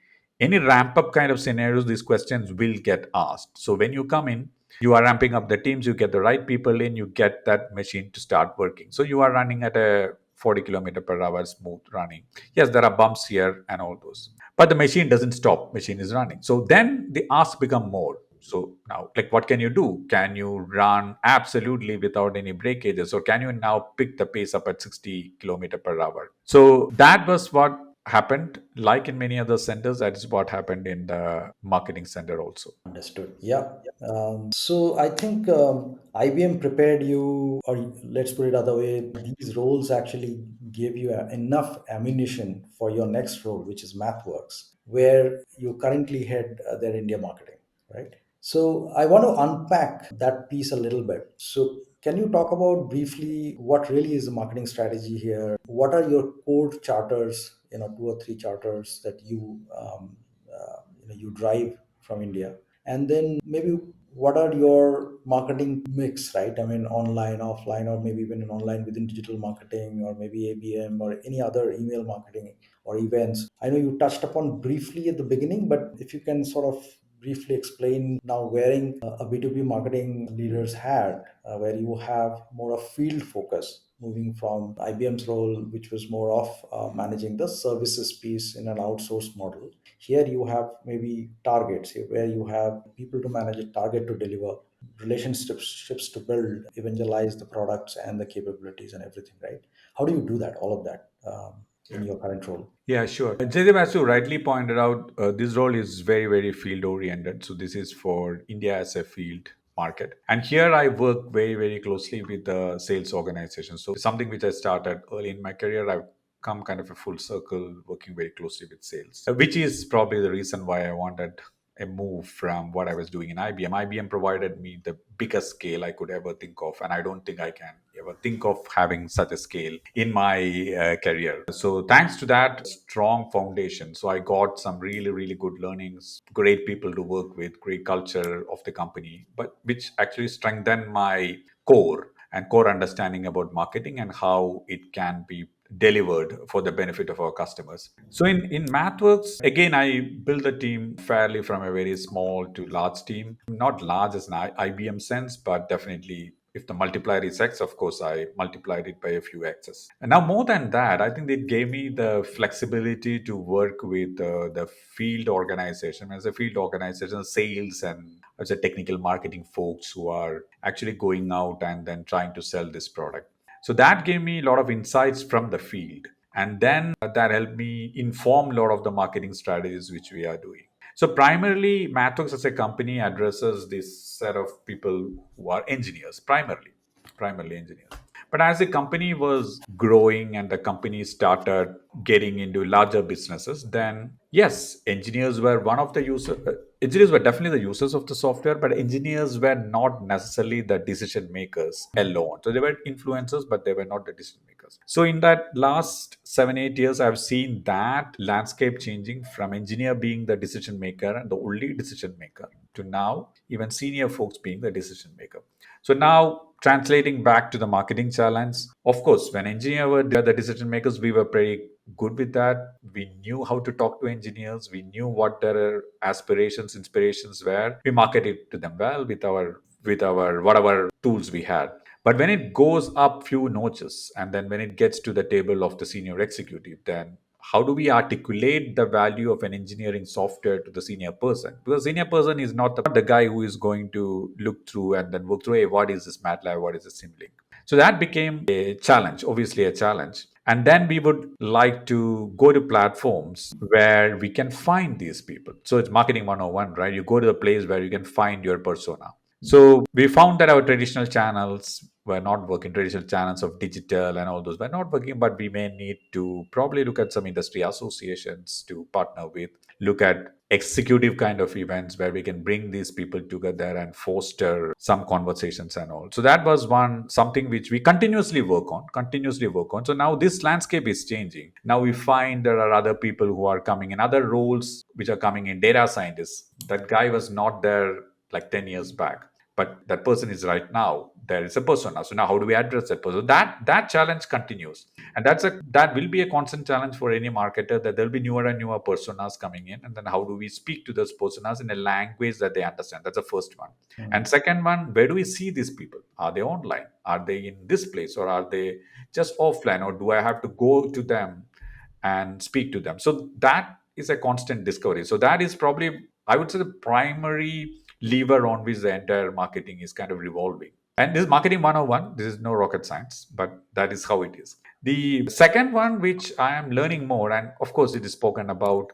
ramp up kind of scenarios, these questions will get asked. So when you come in, you are ramping up the teams, you get the right people in, you get that machine to start working. So you are running at a 40 kilometer per hour smooth running. Yes, there are bumps here and all those, but the machine doesn't stop. Machine is running. So then the asks become more. So now, like, what can you do? Can you run absolutely without any breakages, or can you now pick the pace up at 60 kilometer per hour? So that was what happened. Like in many other centers, that is what happened in the marketing center also. Understood. Yeah. So I think IBM prepared you, or let's put it other way, these roles actually gave you enough ammunition for your next role, which is MathWorks, where you currently head their India marketing, right? So I want to unpack that piece a little bit. So can you talk about briefly what really is the marketing strategy here? What are your core charters, two or three charters that you drive from India? And then maybe what are your marketing mix, right? I mean, online, offline, or maybe even in online within digital marketing, or maybe ABM or any other email marketing or events. I know you touched upon briefly at the beginning, but if you can sort of briefly explain now wearing a B2B marketing leader's hat, where you have more of field focus, moving from IBM's role, which was more of managing the services piece in an outsourced model. Here you have maybe targets, where you have people to manage a target to deliver, relationships to build, evangelize the products and the capabilities and everything, right? How do you do that, all of that, in your current role? Yeah, sure. Jaideep, as you rightly pointed out, this role is very, very field oriented. So this is for India as a field market. And here I work very, very closely with the sales organization. So something which I started early in my career. I've come kind of a full circle working very closely with sales, which is probably the reason why I wanted a move from what I was doing in IBM. IBM provided me the biggest scale I could ever think of, and I don't think I can ever think of having such a scale in my career. So thanks to that strong foundation, so I got some really, really good learnings, great people to work with, great culture of the company, but which actually strengthened my core understanding about marketing and how it can be delivered for the benefit of our customers. So in MathWorks, again, I built the team fairly from a very small to large team. Not large as an IBM sense, but definitely if the multiplier is X, of course, I multiplied it by a few X's. And now, more than that, I think it gave me the flexibility to work with the field organization. As a field organization, sales and as a technical marketing folks who are actually going out and then trying to sell this product. So that gave me a lot of insights from the field. And then that helped me inform a lot of the marketing strategies which we are doing. So primarily, MathWorks as a company addresses this set of people who are engineers, primarily engineers. But as the company was growing and the company started getting into larger businesses, then yes, engineers were one of the users. Engineers were definitely the users of the software, but engineers were not necessarily the decision makers alone. So they were influencers, but they were not the decision makers. So in that last 7 8 years, I've seen that landscape changing from engineer being the decision maker and the only decision maker to now even senior folks being the decision maker. So now translating back to the marketing challenge, of course, when engineers were the decision makers, we were pretty good with that. We knew how to talk to engineers. We knew what their aspirations, inspirations were. We marketed to them well with our whatever tools we had. But when it goes up few notches, and then when it gets to the table of the senior executive, then how do we articulate the value of an engineering software to the senior person? Because senior person is not the guy who is going to look through and then work through, hey, what is this MATLAB, what is this Simulink? So that became a challenge, obviously a challenge. And then we would like to go to platforms where we can find these people. So it's marketing 101, right? You go to the place where you can find your persona. So we found that our traditional channels were not working, traditional channels of digital and all those were not working, but we may need to probably look at some industry associations to partner with, look at executive kind of events where we can bring these people together and foster some conversations and all. So that was one something which we continuously work on. So now this landscape is changing. Now we find there are other people who are coming in other roles which are coming in, data scientists. That guy was not there like 10 years back, but that person is right now. There is a persona. So now how do we address that person? That challenge continues, and that will be a constant challenge for any marketer, that there'll be newer and newer personas coming in, and then how do we speak to those personas in a language that they understand? That's the first one. And second one, where do we see these people? Are they online? Are they in this place, or are they just offline, or do I have to go to them and speak to them? So that is a constant discovery. So that is probably, I would say, the primary lever on which the entire marketing is kind of revolving. And this is marketing 101. This is no rocket science, but that is how it is. The second one, which I am learning more, and of course, it is spoken about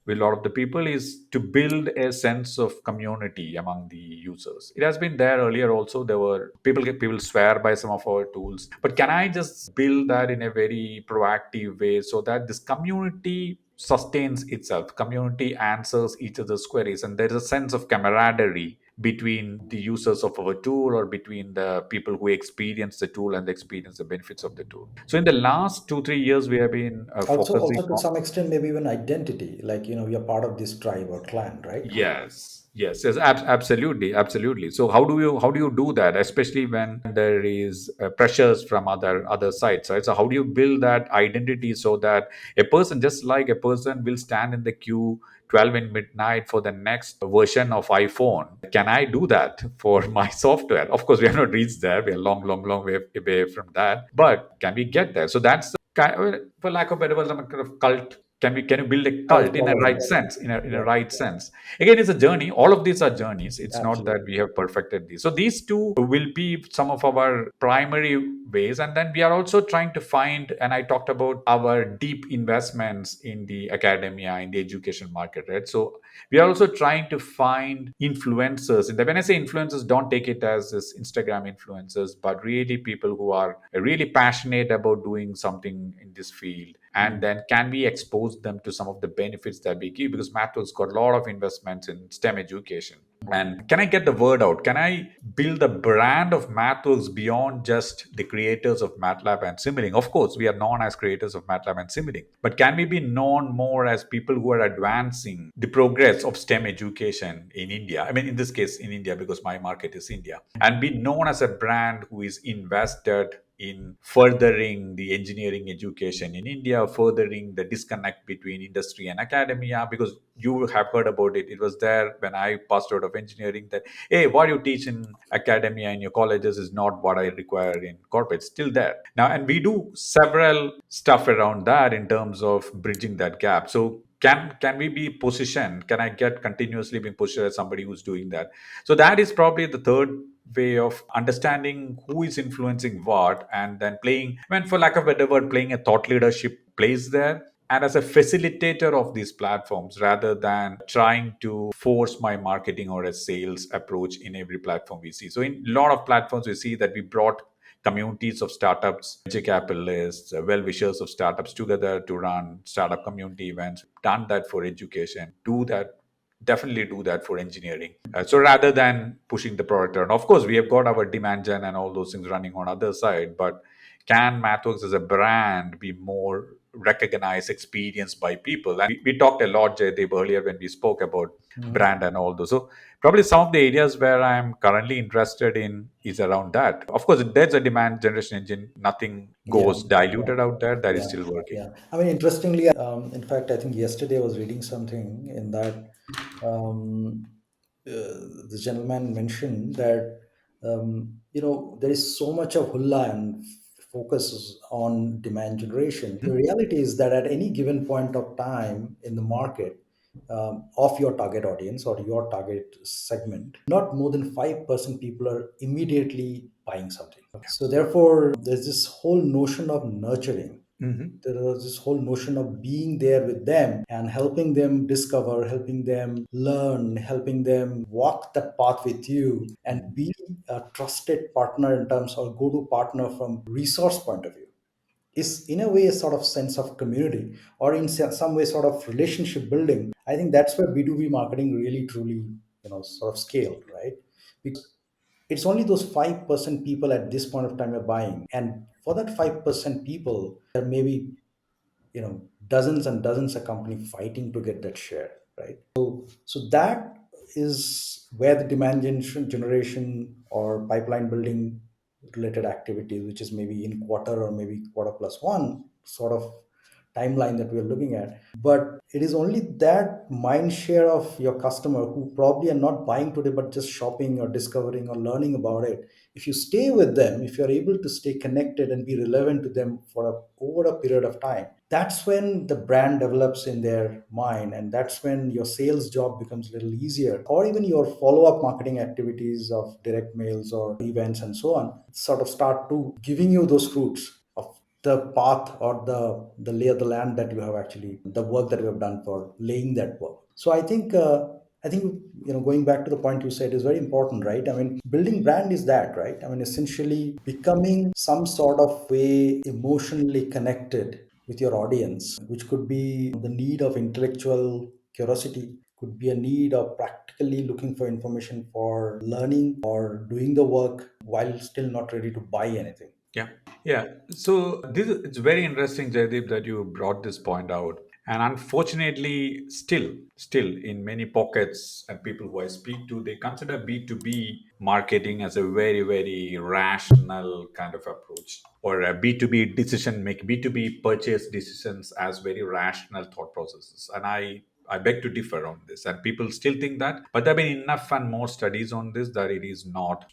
with a lot of the people, is to build a sense of community among the users. It has been there earlier also. There were people swear by some of our tools, but can I just build that in a very proactive way so that this community sustains itself? Community answers each other's queries, and there is a sense of camaraderie between the users of our tool, or between the people who experience the tool and experience the benefits of the tool. So in the last 2 3 years, we have been focusing Also to on. some extent, maybe even identity, like, you're part of this tribe or clan, right? Yes, absolutely, absolutely. So how do you do that, especially when there is pressures from other sides, right? So how do you build that identity so that a person, just like a person, will stand in the queue 12 in midnight for the next version of iPhone? Can I do that for my software? Of course, we have not reached there. We are long way away from that. But can we get there? So that's the for lack of better word, some kind of cult. Can you build a cult Cult in a following, right right? sense? In a Yeah, right sense. Again, it's a journey. All of these are journeys. It's not that absolutely. we have perfected these. So these two will be some of our primary ways. And then we are also trying to find, and I talked about our deep investments in the academia, in the education market, right? So we are also trying to find influencers. And when I say influencers, don't take it as this Instagram influencers, but really people who are really passionate about doing something in this field. And then can we expose them to some of the benefits that we give? Because MathWorks got a lot of investments in STEM education. And can I get the word out? Can I build the brand of MathWorks beyond just the creators of MATLAB and Simulink? Of course, we are known as creators of MATLAB and Simulink, but can we be known more as people who are advancing the progress of STEM education in India? I mean, in this case, in India, because my market is India, and be known as a brand who is invested in furthering the engineering education in India, furthering the disconnect between industry and academia. Because you have heard about it, it was there when I passed out of engineering that, hey, what you teach in academia in your colleges is not what I require in corporate. Still there now, and we do several stuff around that in terms of bridging that gap. So can we be positioned? Can I get continuously being positioned as somebody who's doing that? So that is probably the third way of understanding who is influencing what, and then playing, I mean, for lack of a better word, playing a thought leadership plays there, and as a facilitator of these platforms rather than trying to force my marketing or a sales approach in every platform we see. So in a lot of platforms we see that we brought communities of startups, venture capitalists, well wishers of startups together to run startup community events. Done that for education. Do that. Definitely do that for engineering. So rather than pushing the product around, of course, we have got our demand gen and all those things running on other side, but can MathWorks as a brand be more recognized, experienced by people? And we talked a lot, Jaydeep, earlier when we spoke about Mhm. brand and all those. So probably some of the areas where I'm currently interested in is around that. Of course, there's a demand generation engine. Nothing Yeah, goes diluted out there. That is yeah, still working. yeah. I mean, interestingly, in fact, I think yesterday I was reading something in that um, the gentleman mentioned that there is so much of hulla and focus on demand generation. The reality is that at any given point of time in the market, of your target audience or your target segment, not more than 5% people are immediately buying something. So therefore, there's this whole notion of nurturing. Hmm. There is this whole notion of being there with them and helping them discover, helping them learn, helping them walk that path with you and be a trusted partner in terms of go-to partner from resource point of view is in a way a sort of sense of community or in some way sort of relationship building. I think that's where B2B marketing really truly sort of scaled, right? Because it's only those 5% people at this point of time are buying, and for that 5% people there may be dozens and dozens of companies fighting to get that share, right? So that is where the demand generation or pipeline building related activities, which is maybe in quarter or maybe quarter plus one sort of timeline that we're looking at. But it is only that mind share of your customer who probably are not buying today but just shopping or discovering or learning about it. If you stay with them, if you're able to stay connected and be relevant to them for over a period of time, that's when the brand develops in their mind, and that's when your sales job becomes a little easier, or even your follow-up marketing activities of direct mails or events and so on sort of start to giving you those fruits of the path or the lay of the land that you have actually the work that you have done for laying that work. So I think going back to the point you said is very important, right? I mean, building brand is that, right? I mean, essentially becoming some sort of way emotionally connected with your audience, which could be the need of intellectual curiosity, could be a need of practically looking for information for learning or doing the work while still not ready to buy anything. Yeah. Yeah. So this it's very interesting, Jaydeep, that you brought this point out. And unfortunately, still in many pockets and people who I speak to, they consider B2B marketing as a very, very rational kind of approach, or a B2B decision make B2B purchase decisions as very rational thought processes. And I beg to differ on this. And people still think that, but there have been enough and more studies on this that it is not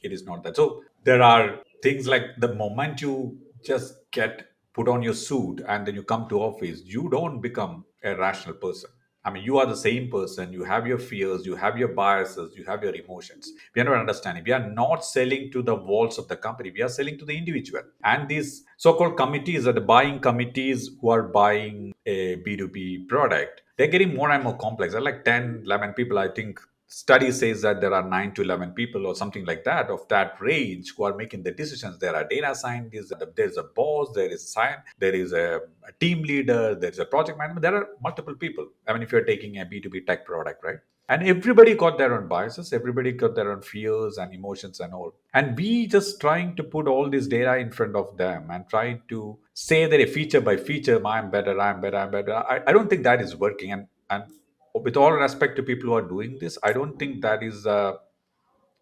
that. So there are things like the moment you just get put on your suit and then you come to office, you don't become a rational person. I mean, you are the same person. You have your fears, you have your biases, you have your emotions. We are not understanding. We are not selling to the walls of the company. We are selling to the individual. And these so-called committees are the buying committees who are buying a B2B product. They're getting more and more complex. There are like 10, 11 people, I think. Study says that there are 9 to 11 people or something like that of that range who are making the decisions. There are data scientists, there's a boss, there is science, there is a team leader, there's a project manager. There are multiple people. I mean, if you're taking a B2B tech product, right? And everybody got their own biases, everybody got their own fears and emotions and all. And we just trying to put all this data in front of them and try to say that a feature by feature, I'm better, I'm better, I'm better. I don't think that is working. And with all respect to people who are doing this, I don't think that is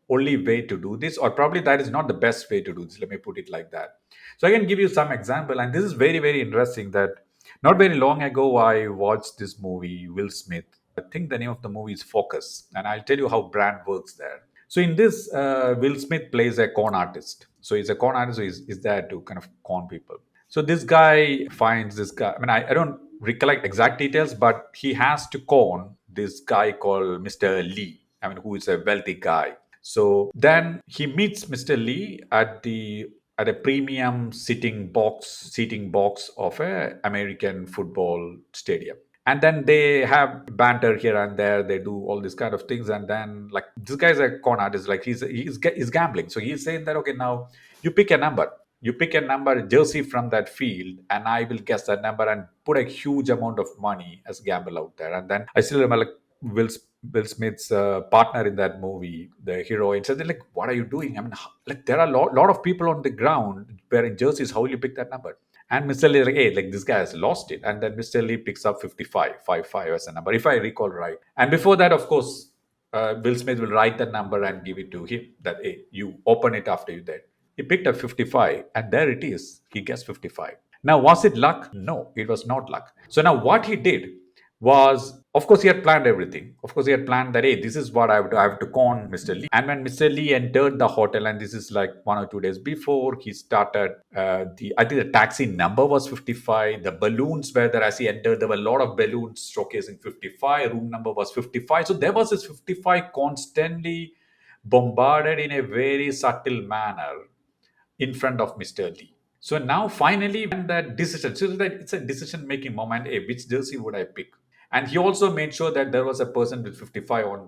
only way to do this, or probably that is not the best way to do this. Let me put it like that. So I can give you some example, and this is very, very interesting. That not very long ago, I watched this movie, Will Smith. I think the name of the movie is Focus, and I'll tell you how brand works there. So in this, Will Smith plays a con artist. So he's a con artist, so he's there to kind of con people. So this guy finds this guy. I mean, I don't recollect exact details, but he has to con this guy called Mr. Lee. I mean, who is a wealthy guy. So then he meets Mr. Lee at a premium seating box of a American football stadium. And then they have banter here and there. They do all these kind of things, and then like this guy's a con artist. Like he's gambling. So he's saying that, okay, now you pick a number. You pick a number jersey from that field, and I will guess that number and put a huge amount of money as gamble out there. And then I still remember like Will Smith's partner in that movie, the heroine, said, like, what are you doing? I mean, like there are a lot of people on the ground wearing jerseys. How will you pick that number? And Mr. Lee, like, hey, like this guy has lost it. And then Mr. Lee picks up 55 as a number, if I recall right. And before that, of course, Will Smith will write the number and give it to him that, hey, you open it after you did. He picked up 55, and there it is. He guessed 55. Now, was it luck? No, it was not luck. So now what he did was, of course, he had planned everything. Of course, he had planned that, hey, this is what I have to con Mr. Lee. And when Mr. Lee entered the hotel, and this is like 1 or 2 days before, he started I think the taxi number was 55. The balloons were there as he entered. There were a lot of balloons showcasing 55. Room number was 55. So there was this 55 constantly bombarded in a very subtle manner in front of Mr. Lee. So now finally, when that decision, so that it's a decision making moment, hey, which jersey would I pick? And he also made sure that there was a person with 55 on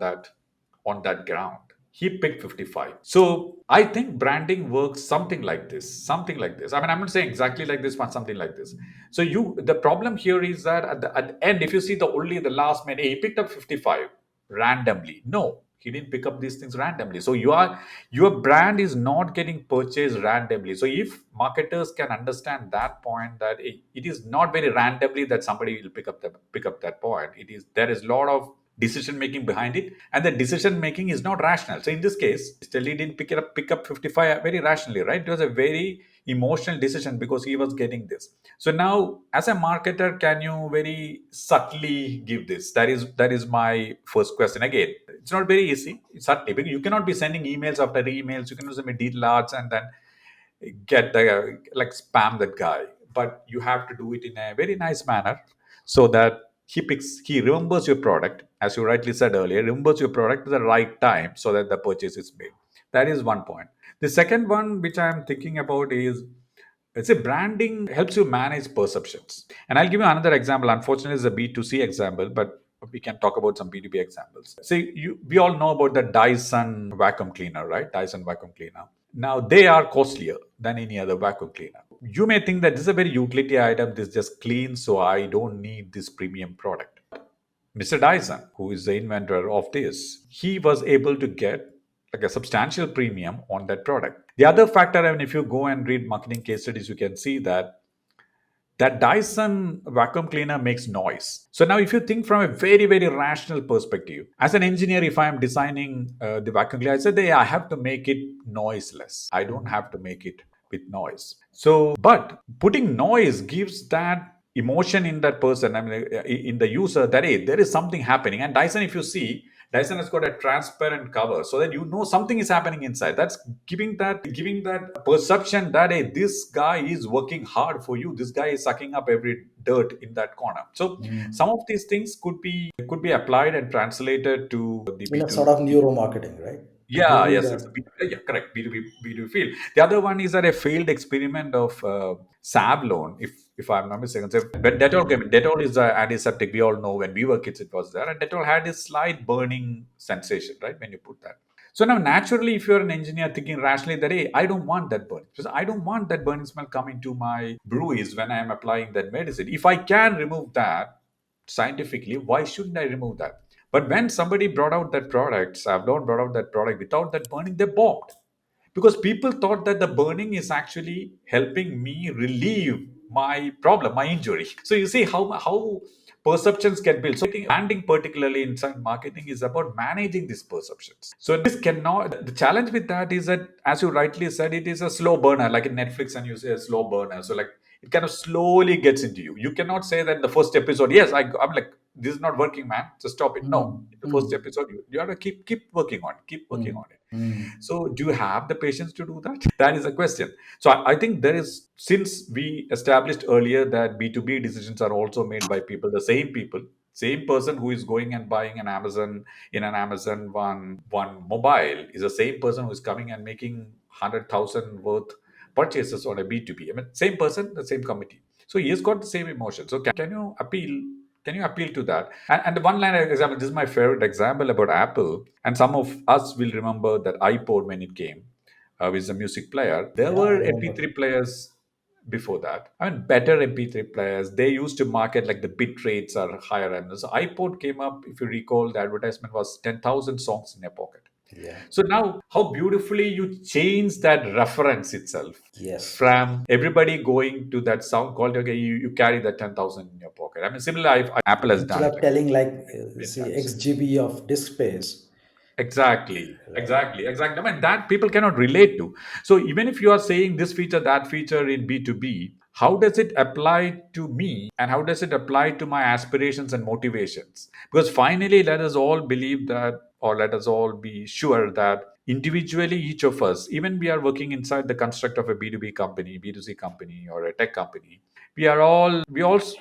that ground. He picked 55. So I think branding works something like this. Something like this. I mean, I'm not saying exactly like this, but something like this. So the problem here is that at the end, if you see the last minute, he picked up 55 randomly. No, he didn't pick up these things randomly. So your brand is not getting purchased randomly. So if marketers can understand that point, that it is not very randomly that somebody will pick up that point. There is a lot of decision making behind it, and the decision making is not rational. So in this case, Mr. Lee didn't pick up 55 very rationally, right? It was a very emotional decision because he was getting this. So now, as a marketer, can you very subtly give this? That is my first question. Again, it's not very easy. It's subtly, because you cannot be sending emails after emails. You cannot send detail alerts and then get the like spam that guy. But you have to do it in a very nice manner so that he remembers your product, as you rightly said earlier, remembers your product at the right time so that the purchase is made. That is one point. The second one which I'm thinking about is, let's say, branding helps you manage perceptions. And I'll give you another example. Unfortunately, it's a B2C example, but we can talk about some B2B examples. See, we all know about the Dyson vacuum cleaner, right? Dyson vacuum cleaner. Now, they are costlier than any other vacuum cleaner. You may think that this is a very utility item, this just cleans, so I don't need this premium product. Mr. Dyson, who is the inventor of this, he was able to get like a substantial premium on that product. The other factor, I mean, if you go and read marketing case studies, you can see that Dyson vacuum cleaner makes noise. So now, if you think from a very, very rational perspective, as an engineer, if I am designing the vacuum cleaner, I said, hey, I have to make it noiseless. I don't have to make it with noise. So, but putting noise gives that emotion in that person, I mean, in the user, that hey, there is something happening. And Dyson, if you see, Dyson has got a transparent cover so that you know something is happening inside. That's giving that perception that, hey, this guy is working hard for you. This guy is sucking up every dirt in that corner. So some of these things could be applied and translated to the In a B2. sort of neuromarketing, right? Yeah, Building yes, it's that. yeah, correct. B2B field. The other one is that a failed experiment of Savlon, if I'm not mistaken. So when Dettol is an antiseptic. We all know when we were kids it was there, and Dettol had a slight burning sensation, right? When you put that. So now, naturally, if you're an engineer thinking rationally that, hey, I don't want that burn, because I don't want that burning smell coming to my breweries when I'm applying that medicine. If I can remove that scientifically, why shouldn't I remove that? But when somebody brought out that product, Savlon brought out that product without that burning, they bombed. Because people thought that the burning is actually helping me relieve my problem, my injury. So you see how perceptions get built. So branding, particularly inside marketing, is about managing these perceptions. So this cannot, the challenge with that is that, as you rightly said, it is a slow burner, like in Netflix, and you say a slow burner. So like it kind of slowly gets into you. You cannot say that in the first episode, yes, I'm like, this is not working, man. Just stop it. No. Mm, In the first mm, episode, you have to keep working on it, keep working mm, on it. mm. So, do you have the patience to do that? That is a question. So, I think there is, since we established earlier that B2B decisions are also made by people, same person who is going and buying an Amazon, in an Amazon one mobile is the same person who is coming and making 100,000 worth purchases on a B2B. I mean, same person, the same committee. So he has got the same emotion. So can you appeal? Can you appeal to that? And the one line example, this is my favorite example about Apple. And some of us will remember that iPod when it came, with the music player. There Yeah, I were remember. MP3 players before that. I mean, better MP3 players. They used to market like the bit rates are higher. And so iPod came up, if you recall, the advertisement was 10,000 songs in your pocket. Yeah. So now, how beautifully you change that reference itself Yes. from everybody going to that sound quality. Okay, you carry that 10,000 in your pocket. I mean, similarly, Apple has Instead done it of like telling like, many see, times. X GB of disk space, Exactly, right? exactly, exactly. I mean, that people cannot relate to. So even if you are saying this feature, that feature in B2B, how does it apply to me and how does it apply to my aspirations and motivations? Because finally, let us all believe that, or let us all be sure that individually, each of us, even we are working inside the construct of a B2B company, B2C company, or a tech company, we all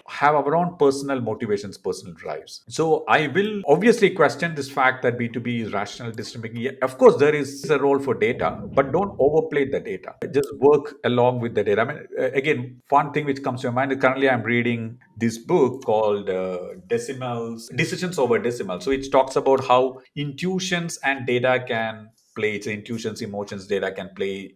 have our own personal motivations, personal drives. So I will obviously question this fact that B2B is rational decision making. Yeah, of course there is a role for data, but don't overplay the data, just work along with the data. I mean, again, one thing which comes to my mind is currently I'm reading this book called Decimals, Decisions Over Decimals. So it talks about how intuitions and data can play, it's intuitions, emotions, data can play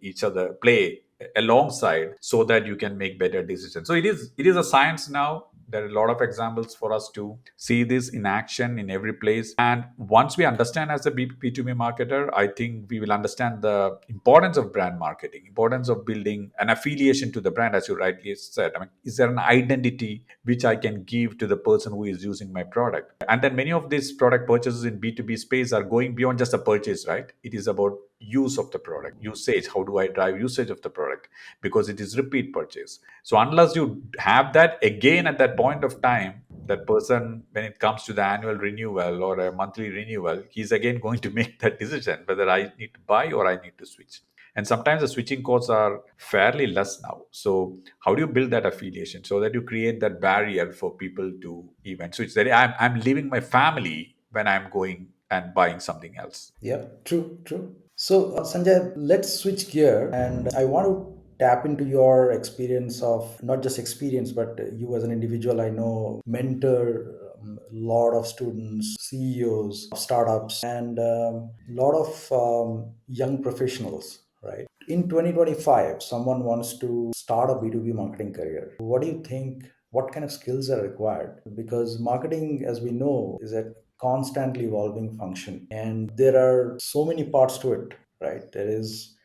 alongside, so that you can make better decisions. So it is a science now. There are a lot of examples for us to see this in action in every place. And once we understand as a B2B marketer, I think we will understand the importance of brand marketing, importance of building an affiliation to the brand, as you rightly said. I mean, is there an identity which I can give to the person who is using my product? And then many of these product purchases in B2B space are going beyond just a purchase, right? It is about use of the product, usage. How do I drive usage of the product? Because it is repeat purchase. So unless you have that again at that point of time, that person, when it comes to the annual renewal or a monthly renewal, he's again going to make that decision whether I need to buy or I need to switch. And sometimes the switching costs are fairly less now. So how do you build that affiliation so that you create that barrier for people to even switch? That I'm leaving my family when I'm going and buying something else. Yeah, true, true. So, Sanjay, let's switch gear, and I want to tap into your experience of not just experience, but you as an individual. I know mentor a lot of students, CEOs of startups, and a lot of young professionals, right? In 2025, someone wants to start a B2B marketing career. What do you think? What kind of skills are required? Because marketing, as we know, is a constantly evolving function, and there are so many parts to it, right? There's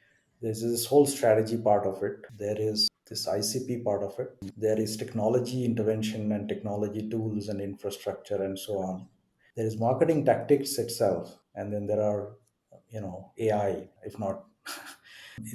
this whole strategy part of it, there is this ICP part of it, there is technology intervention and technology tools and infrastructure and so on, there is marketing tactics itself, and then there are, AI. If not,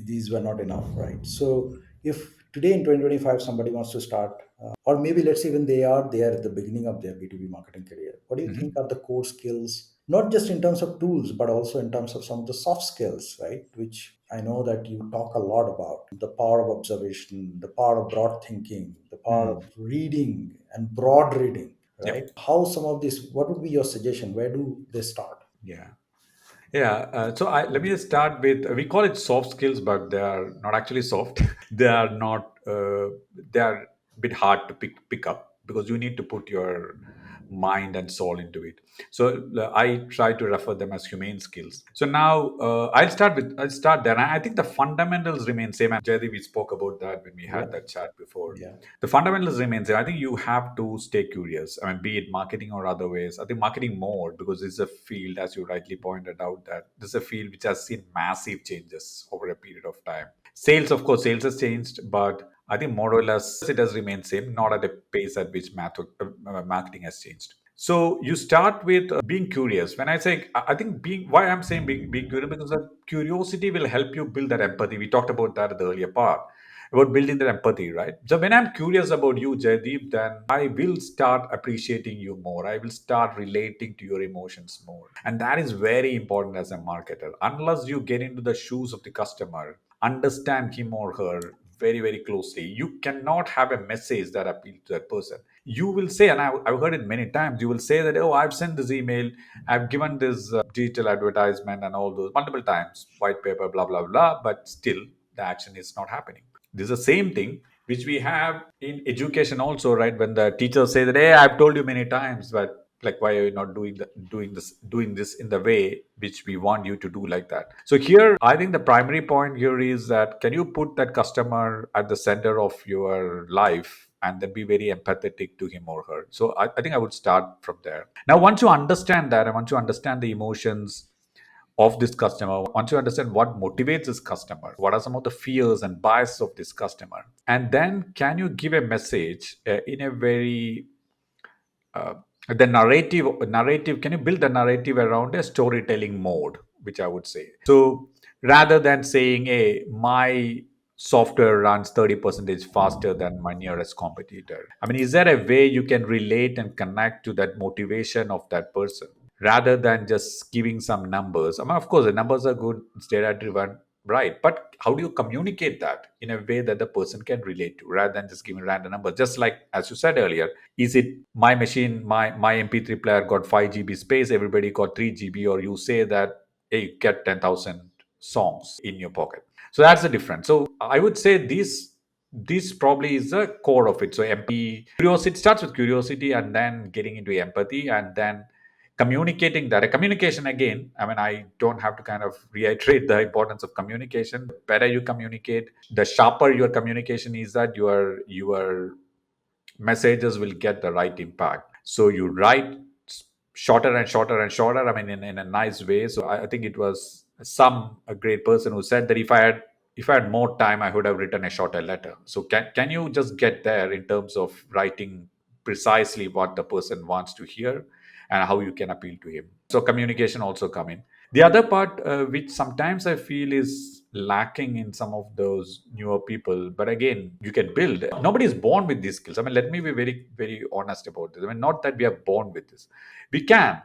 these were not enough, right? So if today in 2025 somebody wants to start, or maybe let's say when they are there at the beginning of their B2B marketing career, what do you think Mhm. are the core skills, not just in terms of tools, but also in terms of some of the soft skills, right? Which I know that you talk a lot about: the power of observation, the power of broad thinking, the power of Mm. reading and broad reading, Yep. right? How some of this, what would be your suggestion? Where do they start? Yeah. Yeah. Let me just start with, we call it soft skills, but they are not actually soft. They are not. They are a bit hard to pick up because you need to put your mind and soul into it. So I try to refer them as humane skills. So now I'll start there. And I think the fundamentals remain same. And Jaydeep, we spoke about that when we Yeah, had that chat before. yeah, The fundamentals remain same. I think you have to stay curious. I mean, be it marketing or other ways. I think marketing more, because it's a field, as you rightly pointed out, that this is a field which has seen massive changes over a period of time. Sales, of course, sales has changed, but I think more or less it has remained same, not at the pace at which marketing has changed. So you start with being curious. When I say, I think being, why I'm saying being curious, because that curiosity will help you build that empathy. We talked about that at the earlier part, about building that empathy, right? So when I'm curious about you, Jaydeep, then I will start appreciating you more. I will start relating to your emotions more. And that is very important as a marketer. Unless you get into the shoes of the customer, understand him or her very, very closely, you cannot have a message that appeals to that person. You will say, and I've heard it many times, you will say that, oh, I've sent this email, I've given this digital advertisement and all those multiple times, white paper, blah, blah, blah, but still the action is not happening. This is the same thing which we have in education also, right? When the teachers say that, hey, I've told you many times, but like, why are you not doing this in the way which we want you to do, like that? So here, I think the primary point here is that, can you put that customer at the center of your life and then be very empathetic to him or her? So I think I would start from there. Now, once you understand that, and once you understand the emotions of this customer, once you understand what motivates this customer, what are some of the fears and biases of this customer, and then can you give a message in a very the narrative, can you build the narrative around a storytelling mode, which I would say. So rather than saying, hey, my software runs 30% faster than my nearest competitor, I mean, is there a way you can relate and connect to that motivation of that person, rather than just giving some numbers? I mean, of course the numbers are good, it's data driven, right? But how do you communicate that in a way that the person can relate to, rather than just giving random numbers? Just like as you said earlier, is it my machine, my mp3 player got 5 GB space, everybody got 3 GB, or you say that, hey, you get 10,000 songs in your pocket? So that's the difference. So I would say this probably is the core of it. So empathy, curiosity, starts with curiosity and then getting into empathy, and then communicating that. A communication, again, I mean, I don't have to kind of reiterate the importance of communication. The better you communicate, the sharper your communication is, that your messages will get the right impact. So you write shorter and shorter and shorter, I mean, in a nice way. So I think it was some a great person who said that, if I had more time, I would have written a shorter letter. So can you just get there in terms of writing precisely what the person wants to hear and how you can appeal to him? So communication also come in. The other part, which sometimes I feel is lacking in some of those newer people, but again, you can build. Nobody is born with these skills. I mean, let me be very, very honest about this. I mean, not that we are born with this. We can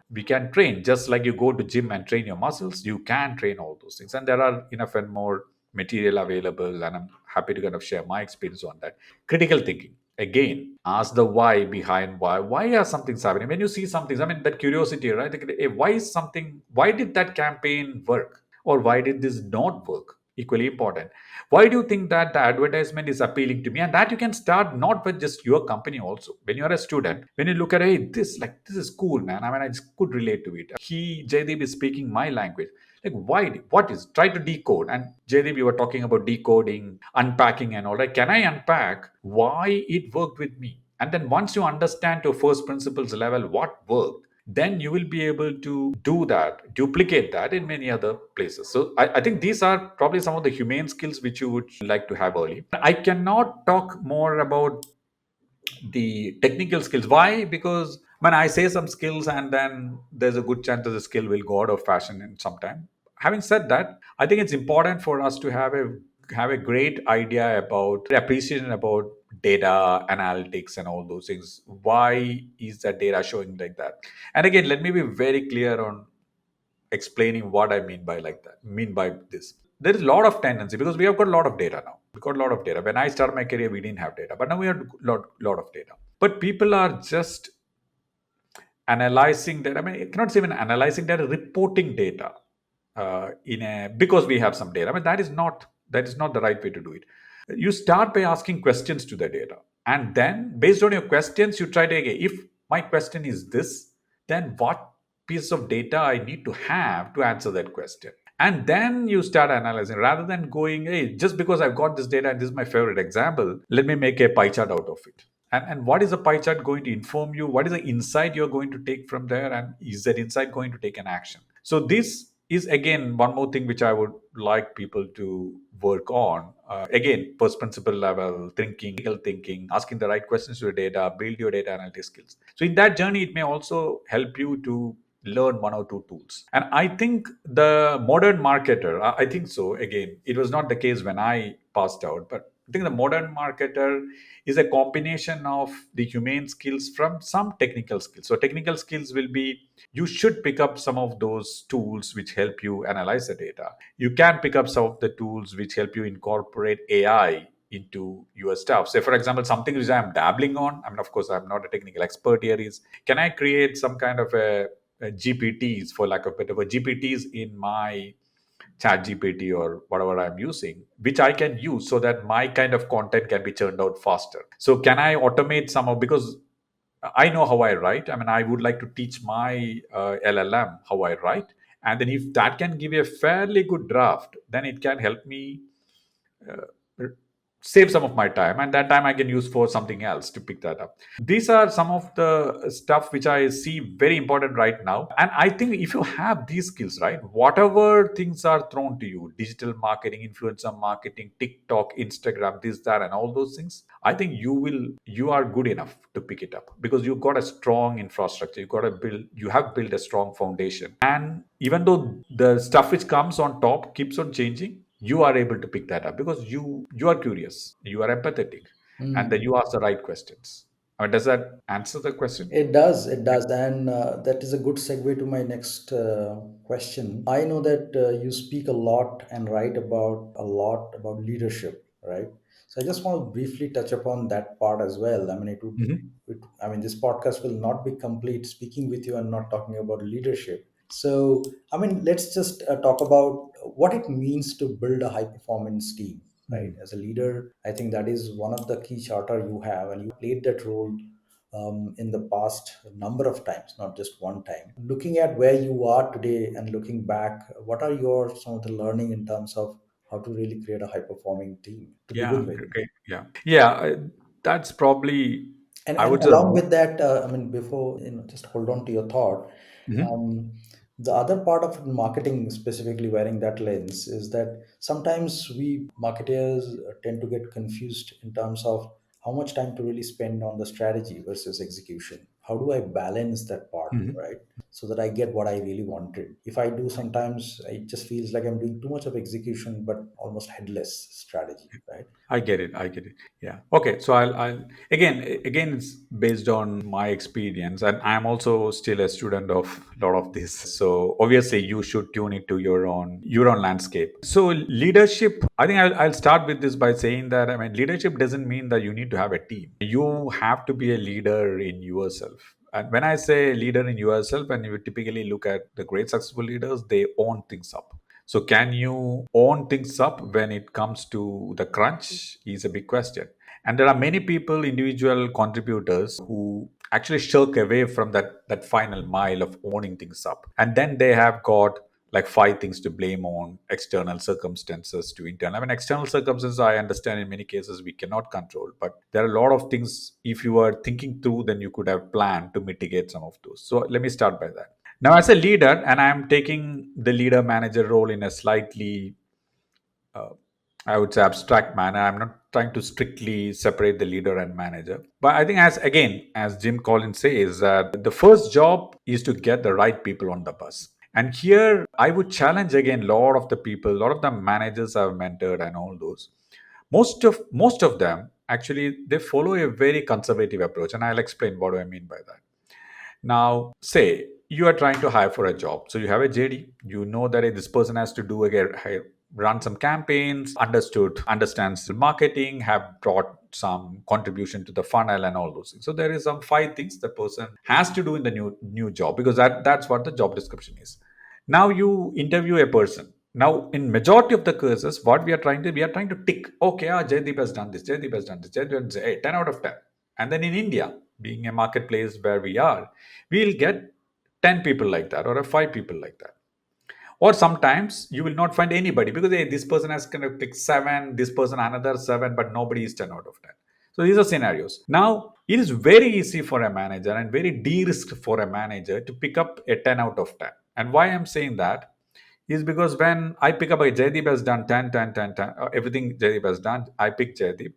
train, just like you go to gym and train your muscles. You can train all those things, and there are enough and more material available. And I'm happy to kind of share my experience on that. Critical thinking. Again, ask the why behind why are something's happening. When you see something, I mean, that curiosity, right? Like, hey, why did that campaign work, or why did this not work? Equally important. Why do you think that the advertisement is appealing to me? And that you can start not with just your company also. When you're a student, when you look at, hey, this is cool, man, I mean, I just could relate to it. Jaydeep is speaking my language. Like, why? What is? Try to decode. And Jaydeep, you were talking about decoding, unpacking, and all that. Can I unpack why it worked with me? And then once you understand to first principles level what worked, then you will be able to do that, duplicate that in many other places. So I think these are probably some of the humane skills which you would like to have early. I cannot talk more about the technical skills. Why? Because when I say some skills, and then there's a good chance that the skill will go out of fashion in some time. Having said that, I think it's important for us to have a great idea about appreciation about data analytics and all those things. Why is that data showing like that? And again, let me be very clear on explaining what I mean by this. There is a lot of tendency, because we have got a lot of data now. We got a lot of data. When I started my career, we didn't have data, but now we have a lot of data. But people are just analyzing that. I mean, it cannot say even analyzing data, reporting data in a because we have some data. I mean, that is not the right way to do it. You start by asking questions to the data, and then based on your questions, you try to, okay, if my question is this, then what piece of data I need to have to answer that question? And then you start analyzing, rather than going, hey, just because I've got this data and this is my favorite example, let me make a pie chart out of it. And what is a pie chart going to inform you? What is the insight you're going to take from there? And is that insight going to take an action? So this is again one more thing which I would like people to work on. Again, first principle level thinking, critical thinking, asking the right questions to your data, build your data analytics skills. So in that journey, it may also help you to learn one or two tools. And I think the modern marketer, I think so. Again, it was not the case when I passed out, but I think the modern marketer is a combination of the humane skills from some technical skills. So technical skills will be, you should pick up some of those tools which help you analyze the data. You can pick up some of the tools which help you incorporate AI into your stuff. So, for example, something which I'm dabbling on, I mean, of course, I'm not a technical expert here, is can I create some kind of a GPTs, for lack of better word, GPTs in my chat GPT or whatever I'm using, which I can use so that my kind of content can be churned out faster. So can I automate some of, because I know how I write. I mean, I would like to teach my LLM how I write. And then if that can give a fairly good draft, then it can help me uh, save some of my time, and that time I can use for something else to pick that up. These are some of the stuff which I see very important right now. And I think if you have these skills, right, whatever things are thrown to you, digital marketing, influencer marketing, TikTok, Instagram, this, that, and all those things, I think you are good enough to pick it up because you've got a strong infrastructure. You have built a strong foundation. And even though the stuff which comes on top keeps on changing, you are able to pick that up because you are curious, you are empathetic, and then Mm. you ask the right questions. Does that answer the question? It does. And that is a good segue to my next question. I know that you speak a lot and write about a lot about leadership, right? So I just want to briefly touch upon that part as well. I mean, Mhm. I mean, this podcast will not be complete speaking with you and not talking about leadership. So, I mean, let's just talk about what it means to build a high performance team, right? Mhm. As a leader, I think that is one of the key charter you have, and you played that role in the past number of times, not just one time. Looking at where you are today and looking back, what are your some of the learning in terms of how to really create a high performing team to Yeah, begin with? great. Yeah, that's probably, I And would say. along with that, I mean, before just hold on to your thought. Mhm. Um, the other part of marketing, specifically wearing that lens, is that sometimes we marketers tend to get confused in terms of how much time to really spend on the strategy versus execution. How do I balance that part, Mhm. right? So that I get what I really wanted. If I do, sometimes it just feels like I'm doing too much of execution, but almost headless strategy, right? I get it. I get it. Yeah. Okay. So I'll again, it's based on my experience, and I'm also still a student of a lot of this. So obviously, you should tune it to your own landscape. So leadership, I think I'll start with this by saying that, I mean, leadership doesn't mean that you need to have a team. You have to be a leader in yourself. And when I say leader in yourself, and you typically look at the great successful leaders, they own things up. So, can you own things up when it comes to the crunch? Is a big question. And there are many people, individual contributors, who actually shirk away from that final mile of owning things up. And then they have got like five things to blame on external circumstances to internal. I mean, external circumstances, I understand in many cases we cannot control, but there are a lot of things, if you are thinking through, then you could have planned to mitigate some of those. So, let me start by that. Now, as a leader, and I'm taking the leader manager role in a slightly, uh, I would say, abstract manner. I'm not trying to strictly separate the leader and manager. But I think, as Jim Collins says, that the first job is to get the right people on the bus. And here, I would challenge again a lot of the people, a lot of the managers I've mentored, and all those. Most of them actually they follow a very conservative approach, and I'll explain what do I mean by that. Now, say you are trying to hire for a job. So you have a JD. You know that this person has to run some campaigns, understands the marketing, have brought some contribution to the funnel and all those things. So there is some five things the person has to do in the new job, because that's what the job description is. Now you interview a person. Now, in majority of the cases, what we are trying to tick. Okay, Jaydeep has done this. Jaydeep has done this. Jaydeep has, hey, 10 out of 10. And then in India, being a marketplace where we are, we'll get 10 people like that, or a 5 people like that. Or sometimes you will not find anybody because, hey, this person has kind of picked 7, this person another 7, but nobody is 10 out of 10. So these are scenarios. Now, it is very easy for a manager and very de-risked for a manager to pick up a 10 out of 10. And why I'm saying that is because when I pick up a Jaydeep has done 10, 10, 10, 10, everything Jaydeep has done, I pick Jaydeep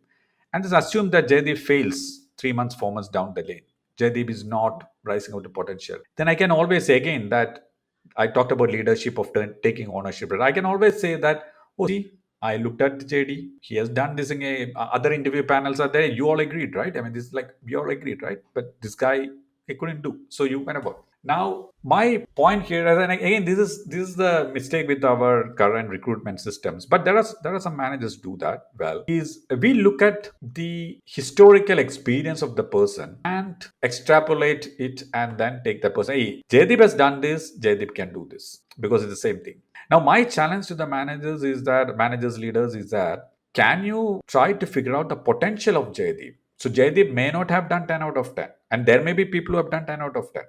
and just assume that Jaydeep fails 3 months, 4 months down the lane. Jaydeep is not rising out to potential. Then I can always say again that I talked about leadership of taking ownership. But I can always say that, oh, see, I looked at JD. He has done this in other interview panels are there. You all agreed, right? I mean, this is like, we all agreed, right? But this guy, he couldn't do. So you kind of work. Now, my point here, and again, this is the mistake with our current recruitment systems. But there are some managers do that well. Is we look at the historical experience of the person and extrapolate it, and then take the person. Hey, Jaydeep has done this. Jaydeep can do this because it's the same thing. Now, my challenge to the managers, leaders is that can you try to figure out the potential of Jaydeep? So Jaydeep may not have done 10 out of 10, and there may be people who have done 10 out of 10.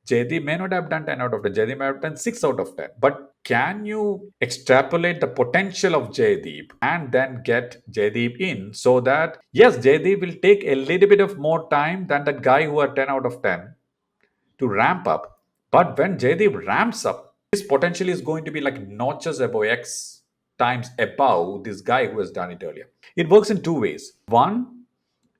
Jaydeep may not have done 10 out of 10. Jaydeep may have done 6 out of 10. But can you extrapolate the potential of Jaydeep and then get Jaydeep in so that, yes, Jaydeep will take a little bit of more time than that guy who had 10 out of 10 to ramp up. But when Jaydeep ramps up, his potential is going to be like notches above X times above this guy who has done it earlier. It works in two ways. One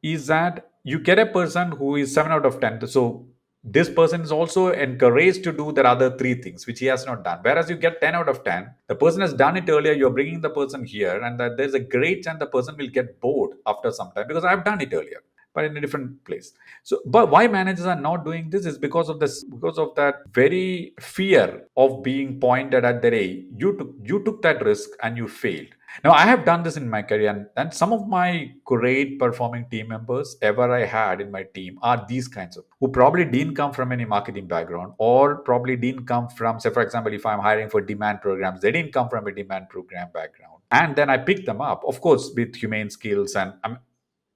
is that you get a person who is 7 out of 10. So this person is also encouraged to do the other three things which he has not done. Whereas you get 10 out of 10, the person has done it earlier, you're bringing the person here, and that there's a great chance the person will get bored after some time because I've done it earlier but in a different place. So, but why managers are not doing this is because of this, because of that very fear of being pointed at their age. You took that risk and you failed. Now, I have done this in my career, and some of my great performing team members ever I had in my team are these kinds of who probably didn't come from any marketing background or probably didn't come from, say, for example, if I'm hiring for demand programs, they didn't come from a demand program background. And then I picked them up, of course, with humane skills, and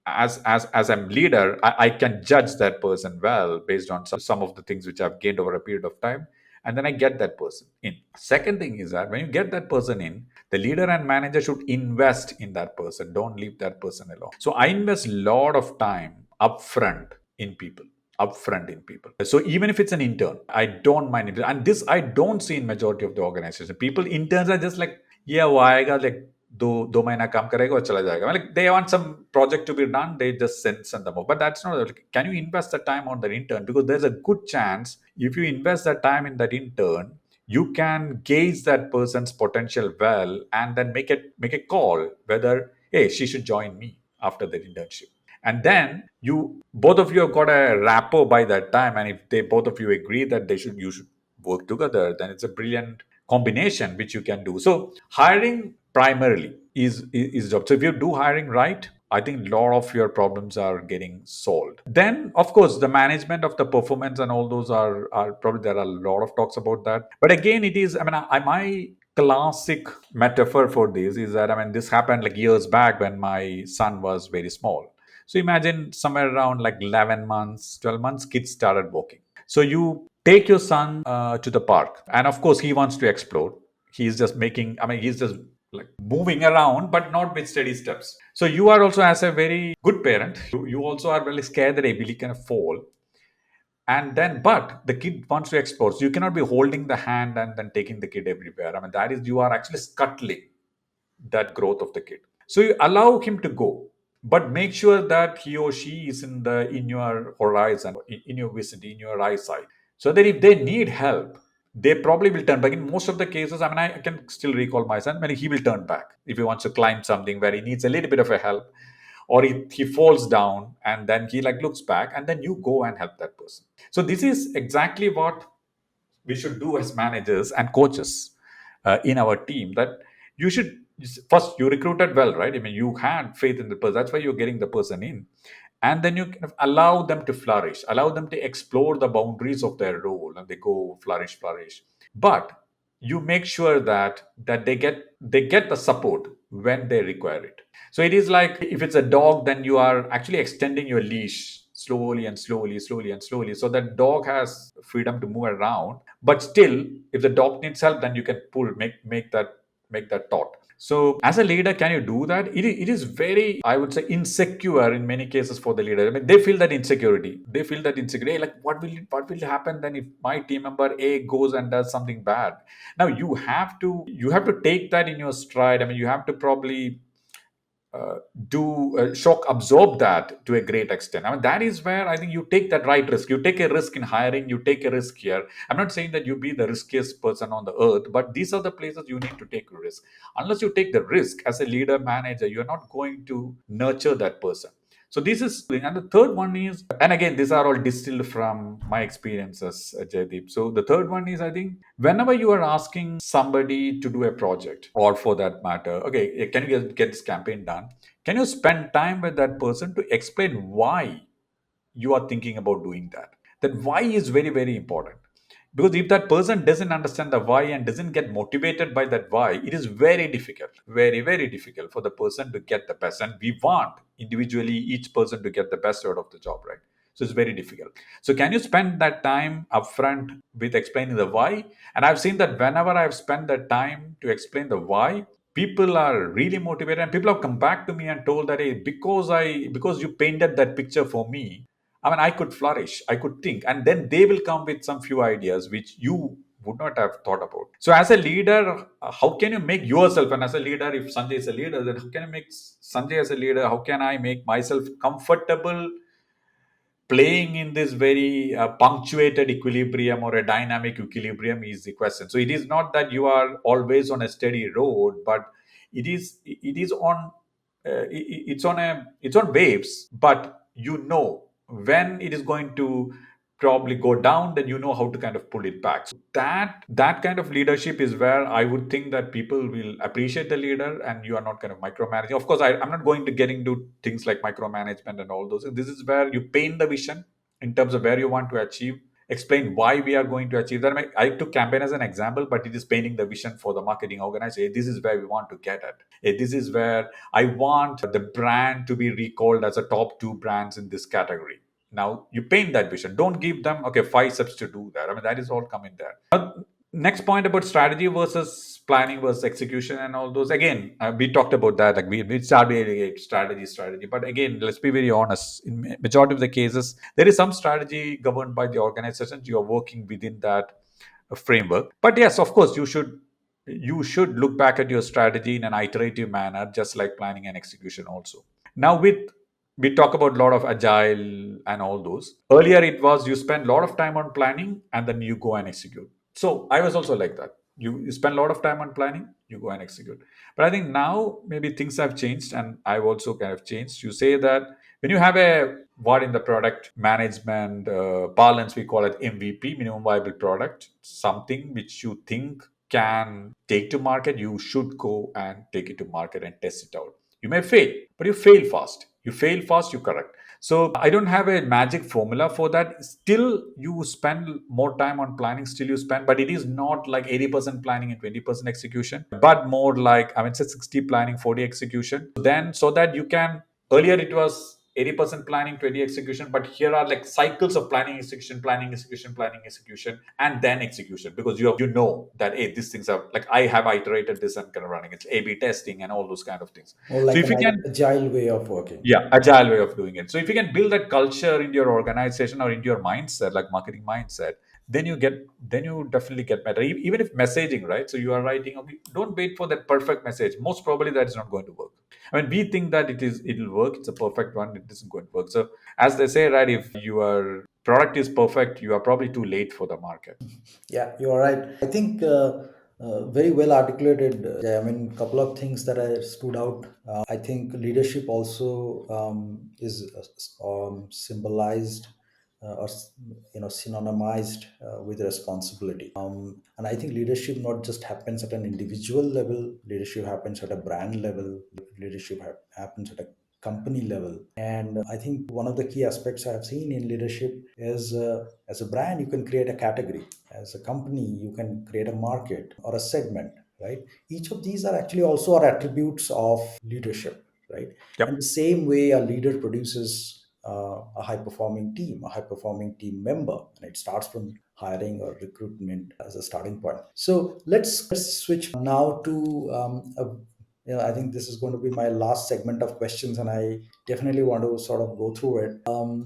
as a leader, I can judge that person well based on some of the things which I've gained over a period of time, and then I get that person in. Second thing is that when you get that person in, the leader and manager should invest in that person. Don't leave that person alone. So I invest a lot of time upfront in people. Upfront in people. So even if it's an intern, I don't mind it. And this I don't see in majority of the organization. People, interns are just like, yeah, वो आएगा like दो महीना काम करेगा और चला जाएगा. Like they want some project to be done, they just send them off. But that's not. Like, can you invest the time on that intern? Because there's a good chance if you invest that time in that intern, you can gauge that person's potential well, and then make a call whether, hey, she should join me after the internship. And then you both of you have got a rapport by that time, and if they both of you agree that you should work together, then it's a brilliant combination which you can do. So hiring primarily is job. So if you do hiring right, I think a lot of your problems are getting solved. Then, of course, the management of the performance and all those are probably, there are a lot of talks about that. But again, it is, I mean, my classic metaphor for this is that, I mean, this happened like years back when my son was very small. So imagine somewhere around like 11 months, 12 months, kids started walking. So you take your son to the park, and of course, he wants to explore. He's just making, I mean, he's just like moving around, but not with steady steps. So you are also, as a very good parent, you also are really scared that he really can fall. And then, but the kid wants to explore. So you cannot be holding the hand and then taking the kid everywhere. I mean, that is, you are actually scuttling that growth of the kid. So you allow him to go, but make sure that he or she is in your horizon, in your vicinity, in your eyesight, so that if they need help, they probably will turn back. In most of the cases, I mean, I can still recall my son when he will turn back if he wants to climb something where he needs a little bit of a help, or he falls down and then he like looks back, and then you go and help that person. So this is exactly what we should do as managers and coaches in our team. That you should first, you recruited well, right? I mean, you had faith in the person, that's why you're getting the person in, and then you kind of allow them to flourish, allow them to explore the boundaries of their role, and they go flourish. But you make sure that they get the support when they require it. So it is like, if it's a dog, then you are actually extending your leash slowly and slowly, so that dog has freedom to move around. But still, if the dog needs help, then you can pull, make that taut. So, as a leader, can you do that? It is very, I would say, insecure in many cases for the leader. I mean, they feel that insecurity. They feel that insecurity. Hey, like, what will happen then if my team member A goes and does something bad? Now, you have to take that in your stride. I mean, you have to probably uh, do shock absorb that to a great extent. I mean, that is where I think you take that right risk. You take a risk in hiring, you take a risk here. I'm not saying that you be the riskiest person on the earth, but these are the places you need to take a risk. Unless you take the risk as a leader, manager, you're not going to nurture that person. So this is, and the third one is, and again, these are all distilled from my experiences, Jaydeep. So the third one is, I think, whenever you are asking somebody to do a project, or for that matter, okay, can you get this campaign done? Can you spend time with that person to explain why you are thinking about doing that? That why is very, very important. Because if that person doesn't understand the why and doesn't get motivated by that why, it is very difficult, very, very difficult for the person to get the best. And we want individually each person to get the best out of the job, right? So it's very difficult. So can you spend that time upfront with explaining the why? And I've seen that whenever I've spent that time to explain the why, people are really motivated, and people have come back to me and told that, hey, because you painted that picture for me, I mean, I could flourish, I could think, and then they will come with some few ideas which you would not have thought about. So, as a leader, how can you make yourself, and as a leader, if Sanjay is a leader, then how can I make Sanjay as a leader? How can I make myself comfortable playing in this very punctuated equilibrium, or a dynamic equilibrium, is the question. So it is not that you are always on a steady road, but it is on it's on waves, but you know when it is going to probably go down, then you know how to kind of pull it back. So that kind of leadership is where I would think that people will appreciate the leader, and you are not kind of micromanaging. Of course, I'm not going to get into things like micromanagement and all those. This is where you paint the vision in terms of where you want to achieve, explain why we are going to achieve that. I took campaign as an example, but it is painting the vision for the marketing organization. This is where we want to get at. This is where I want the brand to be recalled as a top two brands in this category. Now you paint that vision. Don't give them, okay, 5 steps to do that. I mean, that is all coming there. Next point about strategy versus planning versus execution and all those. Again, we talked about that. Like we started with strategy. But again, let's be very honest. In majority of the cases, there is some strategy governed by the organization. You are working within that framework. But yes, of course, you should look back at your strategy in an iterative manner, just like planning and execution also. Now, with we talk about a lot of agile and all those. Earlier, it was you spend a lot of time on planning and then you go and execute. So I was also like that. You spend a lot of time on planning, you go and execute. But I think now maybe things have changed, and I've also kind of changed. You say that when you have a what in the product management parlance we call it MVP, minimum viable product, something which you think can take to market, you should go and take it to market and test it out. You may fail, but you fail fast. You fail fast, you correct. So I don't have a magic formula for that. Still, you spend more time on planning, still you spend, but it is not like 80% planning and 20% execution, but more like, I mean, it's 60 planning, 40 execution. Then, so that you can, earlier it was 80% planning, 20 execution, but here are like cycles of planning, execution, planning, execution, planning, execution, and then execution, because you know that, hey, these things are like, I have iterated this and kind of running. It's A/B testing and all those kind of things. Or So like if an you can, agile way of working. yeah, agile way of doing it. So if you can build that culture in your organization or into your mindset, like marketing mindset, then you definitely get better. Even if messaging, right? So you are writing, okay, don't wait for that perfect message. Most probably that is not going to work. I mean, we think that it'll work, it's a perfect one, it isn't going to work. So as they say, right, if your product is perfect, you are probably too late for the market. Yeah, you're right. I think very well articulated. I mean, a couple of things that I stood out. I think leadership also is symbolized or synonymized with responsibility. And I think leadership not just happens at an individual level. Leadership happens at a brand level. Leadership happens at a company level. And I think one of the key aspects I have seen in leadership is as a brand, you can create a category. As a company, you can create a market or a segment, right? Each of these are actually also are attributes of leadership, right? And the Yep. same way a leader produces a high performing team, a high performing team member, and it starts from hiring or recruitment as a starting point. So let's switch now to I think this is going to be my last segment of questions, and I definitely want to sort of go through it.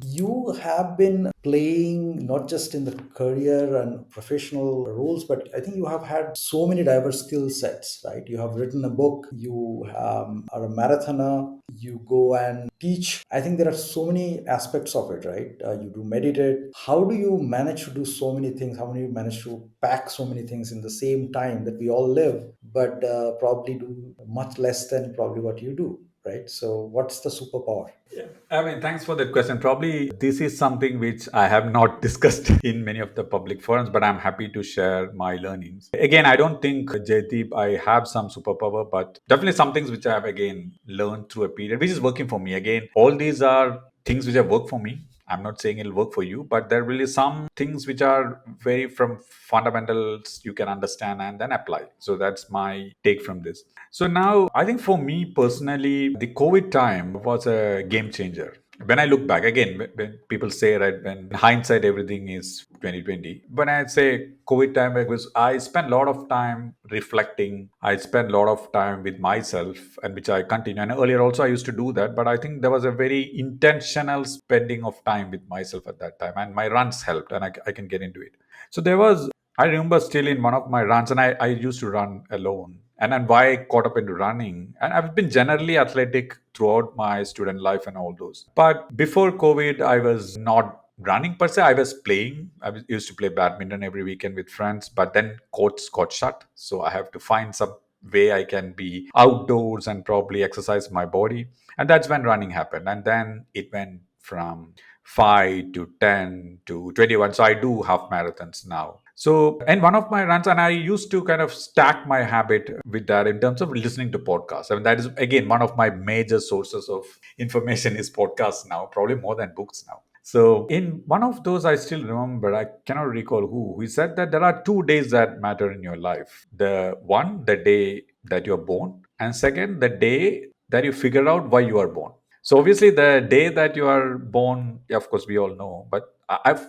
You have been playing not just in the career and professional roles, but I think you have had so many diverse skill sets, right? You have written a book, you are a marathoner, you go and teach. I think there are so many aspects of it, right? You do meditate. How do you manage to do so many things? How do you manage to pack so many things in the same time that we all live, but probably do much less than probably what you do, right? So, what's the superpower? Yeah. I mean, thanks for that question. Probably this is something which I have not discussed in many of the public forums, but I'm happy to share my learnings. Again, I don't think, Jaydeep, I have some superpower, but definitely some things which I have again learned through a period, which is working for me. Again, all these are things which have worked for me. I'm not saying it'll work for you, but there really some things which are very from fundamentals you can understand and then apply. So that's my take from this. So now I think for me personally, the COVID time was a game changer. When I look back again, when people say, right, when in hindsight everything is 2020. When I say COVID time, because I spent a lot of time reflecting. I spent a lot of time with myself, and which I continue. And earlier also I used to do that, but I think there was a very intentional spending of time with myself at that time, and my runs helped, and I can get into it. So there was, I remember still in one of my runs, and I used to run alone. And then why I caught up into running. And I've been generally athletic throughout my student life and all those. But before COVID, I was not running per se. I was playing. Used to play badminton every weekend with friends, but then courts got shut. So I have to find some way I can be outdoors and probably exercise my body. And that's when running happened. And then it went from 5 to 10 to 21. So I do half marathons now. So, and one of my runs, and I used to kind of stack my habit with that in terms of listening to podcasts. I mean, that is again one of my major sources of information is podcasts now, probably more than books now. So, in one of those, I still remember, I cannot recall who, he said that there are 2 days that matter in your life. The one, the day that you're born, and second, the day that you figure out why you are born. So obviously, the day that you are born, yeah, of course, we all know. But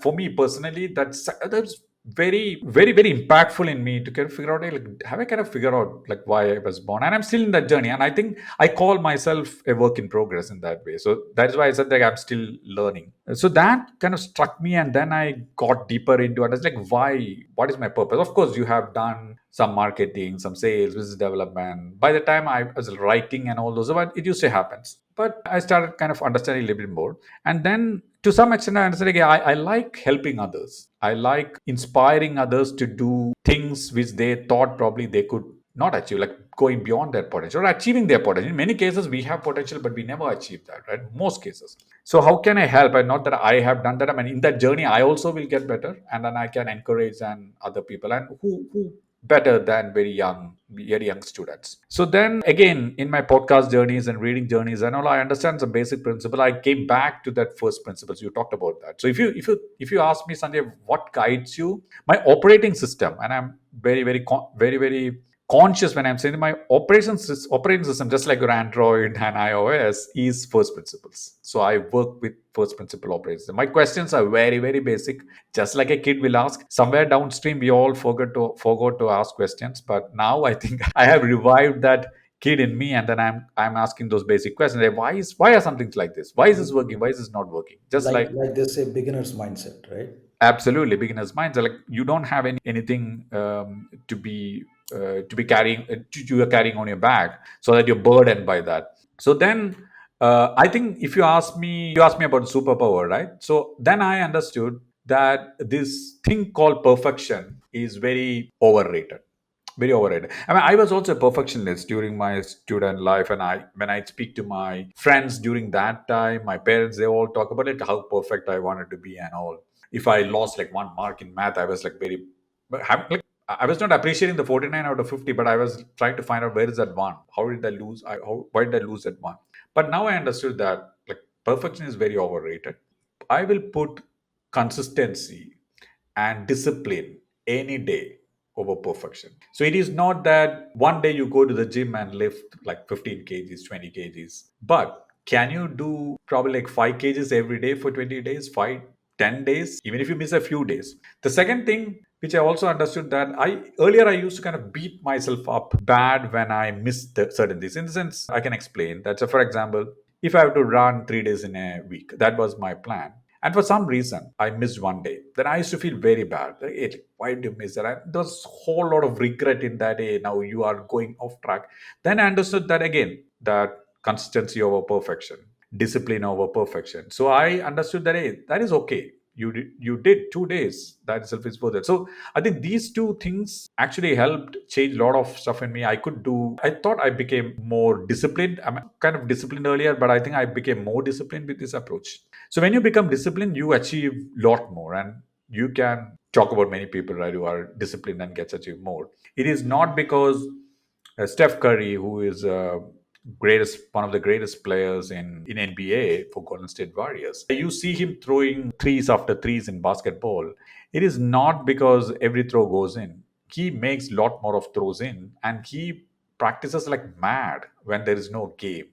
for me personally, that's very impactful in me to kind of figure out, hey, like, have I kind of figure out like why I was born, and I'm still in that journey. And I think I call myself a work in progress in that way. So that is why I said that I'm still learning. So that kind of struck me, and then I got deeper into it. It's like, why? What is my purpose? Of course, you have done some marketing, some sales, business development. By the time I was writing and all those, but it used to happen. But I started kind of understanding a little bit more. And then to some extent, I understand, okay, I like helping others. I like inspiring others to do things which they thought probably they could not achieve, like going beyond their potential or achieving their potential. In many cases, we have potential, but we never achieve that, right? Most cases. So how can I help? And not that I have done that. I mean, in that journey, I also will get better, and then I can encourage and other people, and who better than very young students. So then again, in my podcast journeys and reading journeys and all, I understand some basic principle. I came back to that first principles. You talked about that. So if you ask me, Sanjay, what guides you, my operating system, and I'm very conscious when I'm saying that my operating system, just like your Android and iOS, is first principles. So I work with first principle operating system. My questions are very basic, just like a kid will ask. Somewhere downstream, we all forgot to ask questions, but now I think I have revived that kid in me, and then I'm asking those basic questions. Like, why are some things like this? Why is this working? Why is this not working? Just like Like they say, beginner's mindset, right? absolutely beginners minds are like you don't have anything to be carrying you are carrying on your back so that you're burdened by that. So then I think if you ask me about superpower, right? So then I understood that this thing called perfection is very overrated. I mean, I was also a perfectionist during my student life, and when I speak to my friends during that time, my parents, they all talk about it, how perfect I wanted to be and all. If I lost like 1 mark in math, I was like like I was not appreciating the 49 out of 50, but I was trying to find out where is that one. How did I lose? Why did I lose that one? But now I understood that like perfection is very overrated. I will put consistency and discipline any day over perfection. So it is not that one day you go to the gym and lift like 15 kgs, 20 kgs, but can you do probably like 5 kgs every day for 20 days, 5, 10 days, even if you miss a few days? The second thing, which I also understood that I used to kind of beat myself up bad when I missed certain things. In the sense, I can explain that. So, for example, if I have to run 3 days in a week, that was my plan. And for some reason, I missed one day. Then I used to feel very bad. Like, "Hey, why did you miss that?" And there was a whole lot of regret in that. Hey, now you are going off track. Then I understood that again, that consistency over perfection, discipline over perfection. So I understood that, hey, that is okay. You did 2 days. That itself is worth it. So I think these two things actually helped change a lot of stuff in me. I could do. I thought I became more disciplined. I'm kind of disciplined earlier, but I think I became more disciplined with this approach. So when you become disciplined, you achieve a lot more, and you can talk about many people, right, who are disciplined and gets achieved more. It is not because Steph Curry, who is one of the greatest players in NBA for Golden State Warriors. You see him throwing threes after threes in basketball. It is not because every throw goes in. He makes a lot more of throws in, and he practices like mad when there is no game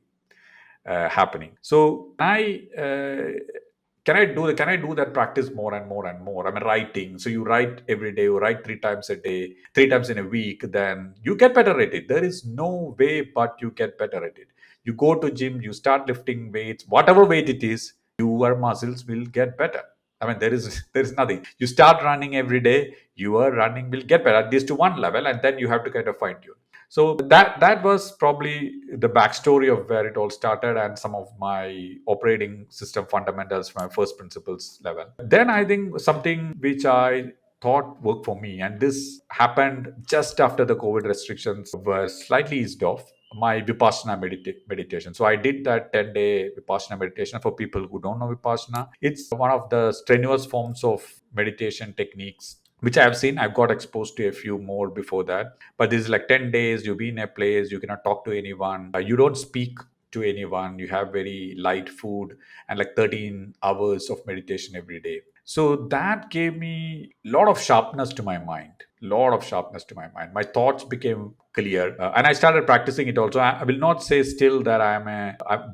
happening. So can I do that practice more and more and more? I mean, writing. So you write every day, you write 3 times a day, 3 times in a week, then you get better at it. There is no way but you get better at it. You go to gym, you start lifting weights, whatever weight it is, your muscles will get better. I mean, there is nothing. You start running every day, your running will get better, at least to one level, and then you have to kind of fine tune. So that was probably the backstory of where it all started and some of my operating system fundamentals from my first principles level. Then I think something which I thought worked for me, and this happened just after the COVID restrictions were slightly eased off. My Vipassana meditation. So I did that 10-day Vipassana meditation. For people who don't know Vipassana, it's one of the strenuous forms of meditation techniques which I have seen. I've got exposed to a few more before that. But this is like 10 days, you be in a place, you cannot talk to anyone, you don't speak to anyone, you have very light food, and like 13 hours of meditation every day. So that gave me a lot of sharpness to my mind. Lot of sharpness to my mind. My thoughts became clear, and I started practicing it also. I will not say still that I'm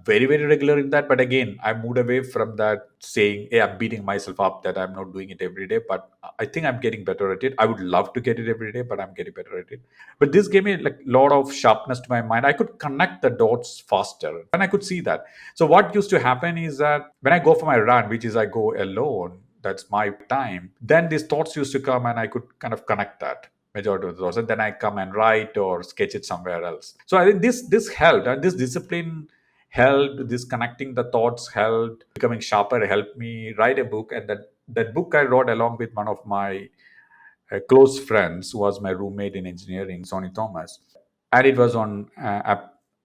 very very regular in that, but again I moved away from that saying, "Hey, I'm beating myself up that I'm not doing it every day." But I think I'm getting better at it. I would love to get it every day, but I'm getting better at it. But this gave me like a lot of sharpness to my mind. I could connect the dots faster, and I could see that. So what used to happen is that when I go for my run, which is I go alone, that's my time, then these thoughts used to come and I could kind of connect that majority of the thoughts, and then I come and write or sketch it somewhere else. So I think this helped, and this discipline helped, this connecting the thoughts helped, becoming sharper helped me write a book. And that book I wrote along with one of my close friends who was my roommate in engineering, Sonny Thomas, and it was on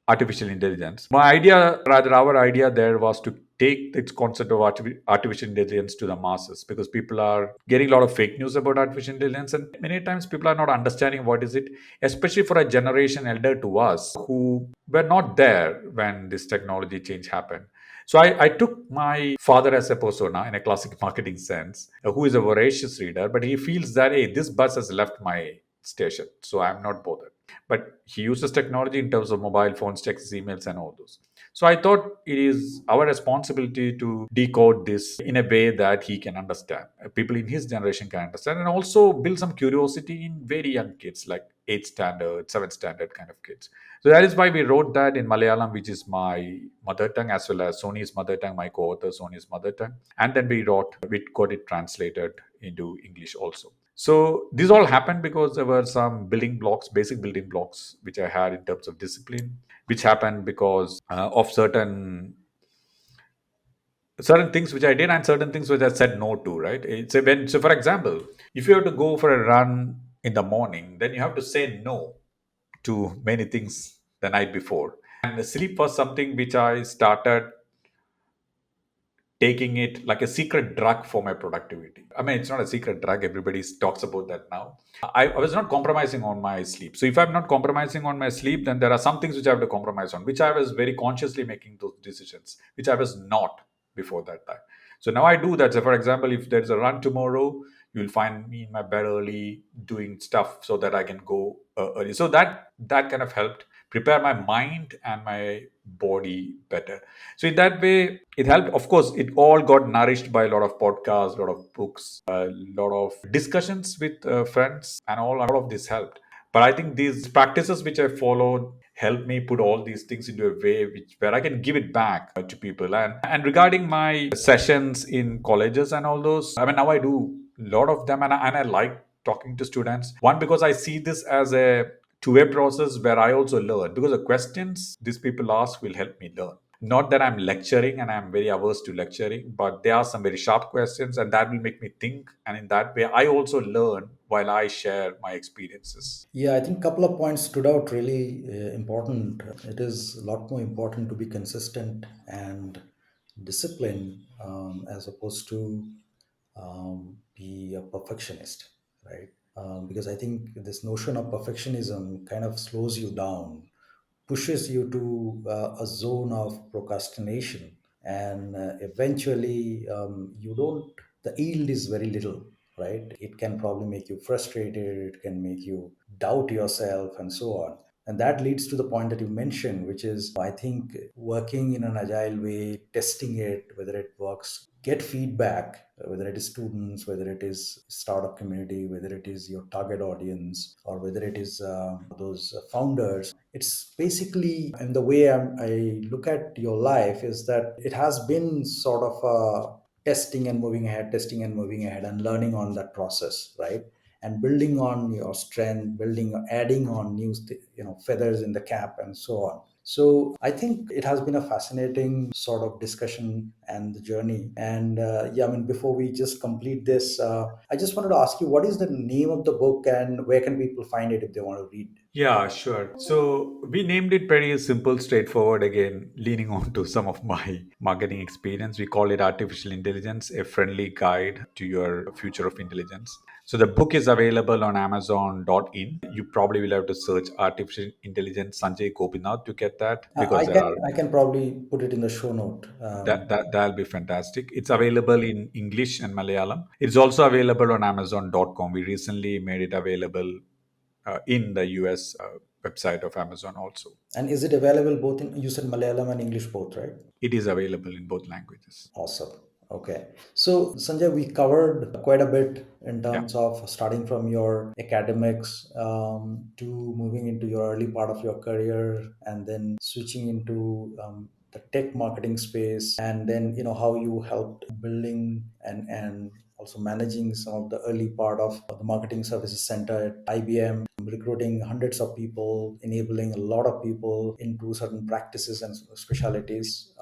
artificial intelligence. My idea, rather our idea there, was to take this concept of artificial intelligence to the masses, because people are getting a lot of fake news about artificial intelligence, and many times people are not understanding what is it, especially for a generation elder to us who were not there when this technology change happened. So I took my father as a persona in a classic marketing sense, who is a voracious reader, but he feels that, hey, this bus has left my station, so I'm not bothered. But he uses technology in terms of mobile phones, texts, emails, and all those. So I thought it is our responsibility to decode this in a way that he can understand. People in his generation can understand, and also build some curiosity in very young kids, like 8th standard, 7th standard kind of kids. So that is why we wrote that in Malayalam, which is my mother tongue, as well as Sony's mother tongue, my co-author Sony's mother tongue. And then we got it translated into English also. So this all happened because there were some building blocks, basic building blocks, which I had in terms of discipline, which happened because of certain things which I did and certain things which I said no to. Right? So for example, if you have to go for a run in the morning, then you have to say no to many things the night before. And sleep was something which I started taking it like a secret drug for my productivity. I mean, it's not a secret drug. Everybody talks about that now. I was not compromising on my sleep. So if I'm not compromising on my sleep, then there are some things which I have to compromise on, which I was very consciously making those decisions, which I was not before that time. So now I do that. So for example, if there's a run tomorrow, You'll find me in my bed early doing stuff so that I can go early. So that kind of helped prepare my mind and my body better. So in that way, it helped. Of course, it all got nourished by a lot of podcasts, a lot of books, a lot of discussions with friends, and all of this helped. But I think these practices which I followed help me put all these things into a way where I can give it back to people. And regarding my sessions in colleges and all those, I mean, now I do a lot of them, and I like talking to students. One, because I see this as a two-way process where I also learn, because the questions these people ask will help me learn. Not that I'm lecturing and I'm very averse to lecturing, but there are some very sharp questions and that will make me think. And in that way, I also learn while I share my experiences. Yeah, I think a couple of points stood out really important. It is a lot more important to be consistent and disciplined as opposed to be a perfectionist, right? Because I think this notion of perfectionism kind of slows you down, pushes you to a zone of procrastination, and eventually you don't, the yield is very little, right? It can probably make you frustrated, it can make you doubt yourself, and so on. And that leads to the point that you mentioned, which is, I think, working in an agile way, testing it, whether it works, get feedback, whether it is students, whether it is startup community, whether it is your target audience, or whether it is those founders. It's basically, and the way I look at your life is that it has been sort of testing and moving ahead, testing and moving ahead, and learning on that process, right? And building on your strength, building, adding on new feathers in the cap, and so on. So I think it has been a fascinating sort of discussion and the journey. And yeah, I mean, before we just complete this, I just wanted to ask you, what is the name of the book and where can people find it if they want to read? Yeah, sure. So we named it pretty simple, straightforward, again, leaning on to some of my marketing experience. We call it Artificial Intelligence, a friendly guide to your future of intelligence. So the book is available on Amazon.in. You probably will have to search Artificial Intelligence Sanjay Gopinath to get that, I because there can are I can probably put it in the show note. that'll be fantastic. It's available in English and Malayalam. It's also available on Amazon.com. We recently made it available in the US website of Amazon also. And is it available both in, you said Malayalam and English both, right? It is available in both languages. Awesome. Okay. So, Sanjay, we covered quite a bit in Yeah. terms of starting from your academics to moving into your early part of your career and then switching into the tech marketing space, and then, how you helped building and also managing some of the early part of the marketing services center at IBM, recruiting hundreds of people, enabling a lot of people into certain practices and specialities.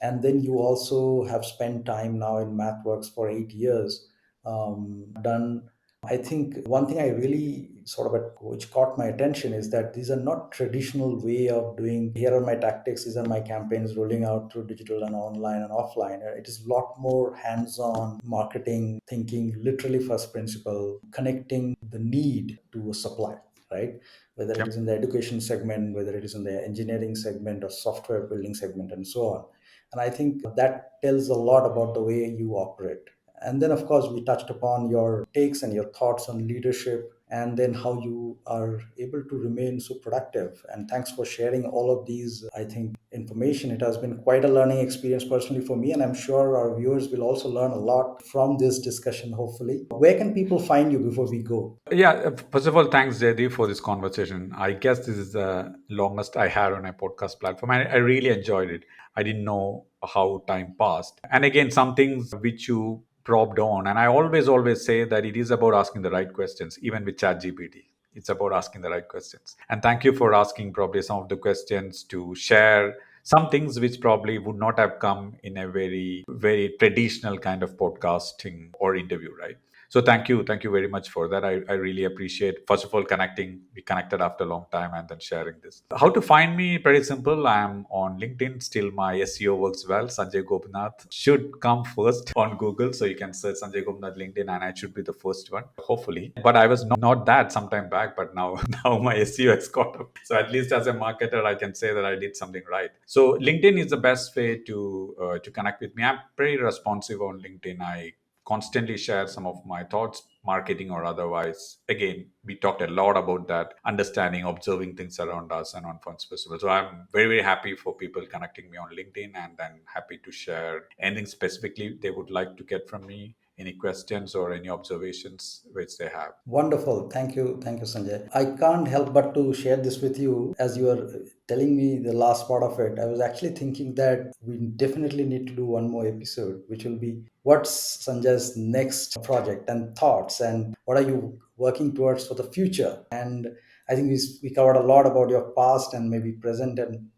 And then you also have spent time now in MathWorks for 8 years. Done, I think one thing I really sort of which caught my attention is that these are not traditional way of doing. Here are my tactics. These are my campaigns rolling out through digital and online and offline. It is a lot more hands-on marketing thinking, literally first principle, connecting the need to a supply, right? Whether it Yep. is in the education segment, whether it is in the engineering segment or software building segment, and so on. And I think that tells a lot about the way you operate. And then, of course, we touched upon your takes and your thoughts on leadership, and then how you are able to remain so productive. And thanks for sharing all of these, I think, information. It has been quite a learning experience personally for me, and I'm sure our viewers will also learn a lot from this discussion, hopefully. Where can people find you before we go? Yeah. First of all, thanks, Jaydeep, for this conversation. I guess this is the longest I had on a podcast platform. I really enjoyed it. I didn't know how time passed. And again, some things which you probed on. And I always say that it is about asking the right questions, even with ChatGPT. It's about asking the right questions. And thank you for asking probably some of the questions to share some things which probably would not have come in a very traditional kind of podcasting or interview, right? So thank you very much for that. I really appreciate, first of all, connecting. We connected after a long time and then sharing this. How to find me? Pretty simple. I'm on LinkedIn. Still, my SEO works well. Sanjay Gopinath should come first on Google. So you can search Sanjay Gopinath LinkedIn and I should be the first one, hopefully. But I was not that sometime back, but now, now my SEO has caught up. So at least as a marketer, I can say that I did something right. So LinkedIn is the best way to connect with me. I'm pretty responsive on LinkedIn. I constantly share some of my thoughts, marketing or otherwise. Again, we talked a lot about that, understanding, observing things around us and on funds festival. So I'm very, very happy for people connecting me on LinkedIn, and then happy to share anything specifically they would like to get from me, any questions or any observations which they have. Wonderful. Thank you. Thank you, Sanjay. I can't help but to share this with you. As you are telling me the last part of it, I was actually thinking that we definitely need to do one more episode, which will be what's Sanjay's next project and thoughts, and what are you working towards for the future. And I think we covered a lot about your past and maybe present, and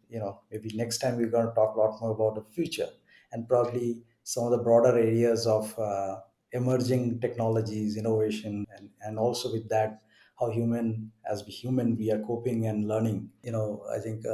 maybe next time we're going to talk a lot more about the future, and probably some of the broader areas of emerging technologies, innovation, and also with that, how as we human, we are coping and learning. I think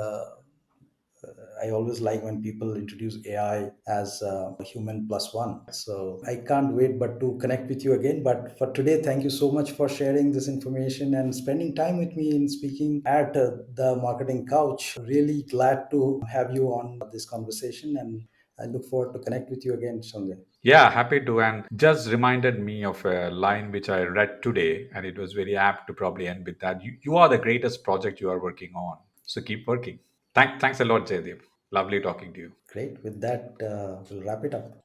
I always like when people introduce AI as human plus one. So I can't wait but to connect with you again. But for today, thank you so much for sharing this information and spending time with me in speaking at the Marketing Couch. Really glad to have you on this conversation, and I look forward to connect with you again, Sanjay. Yeah, happy to. And just reminded me of a line which I read today, and it was very apt to probably end with that. You are the greatest project you are working on. So keep working. Thanks a lot, Jaydeep. Lovely talking to you. Great. With that, we'll wrap it up.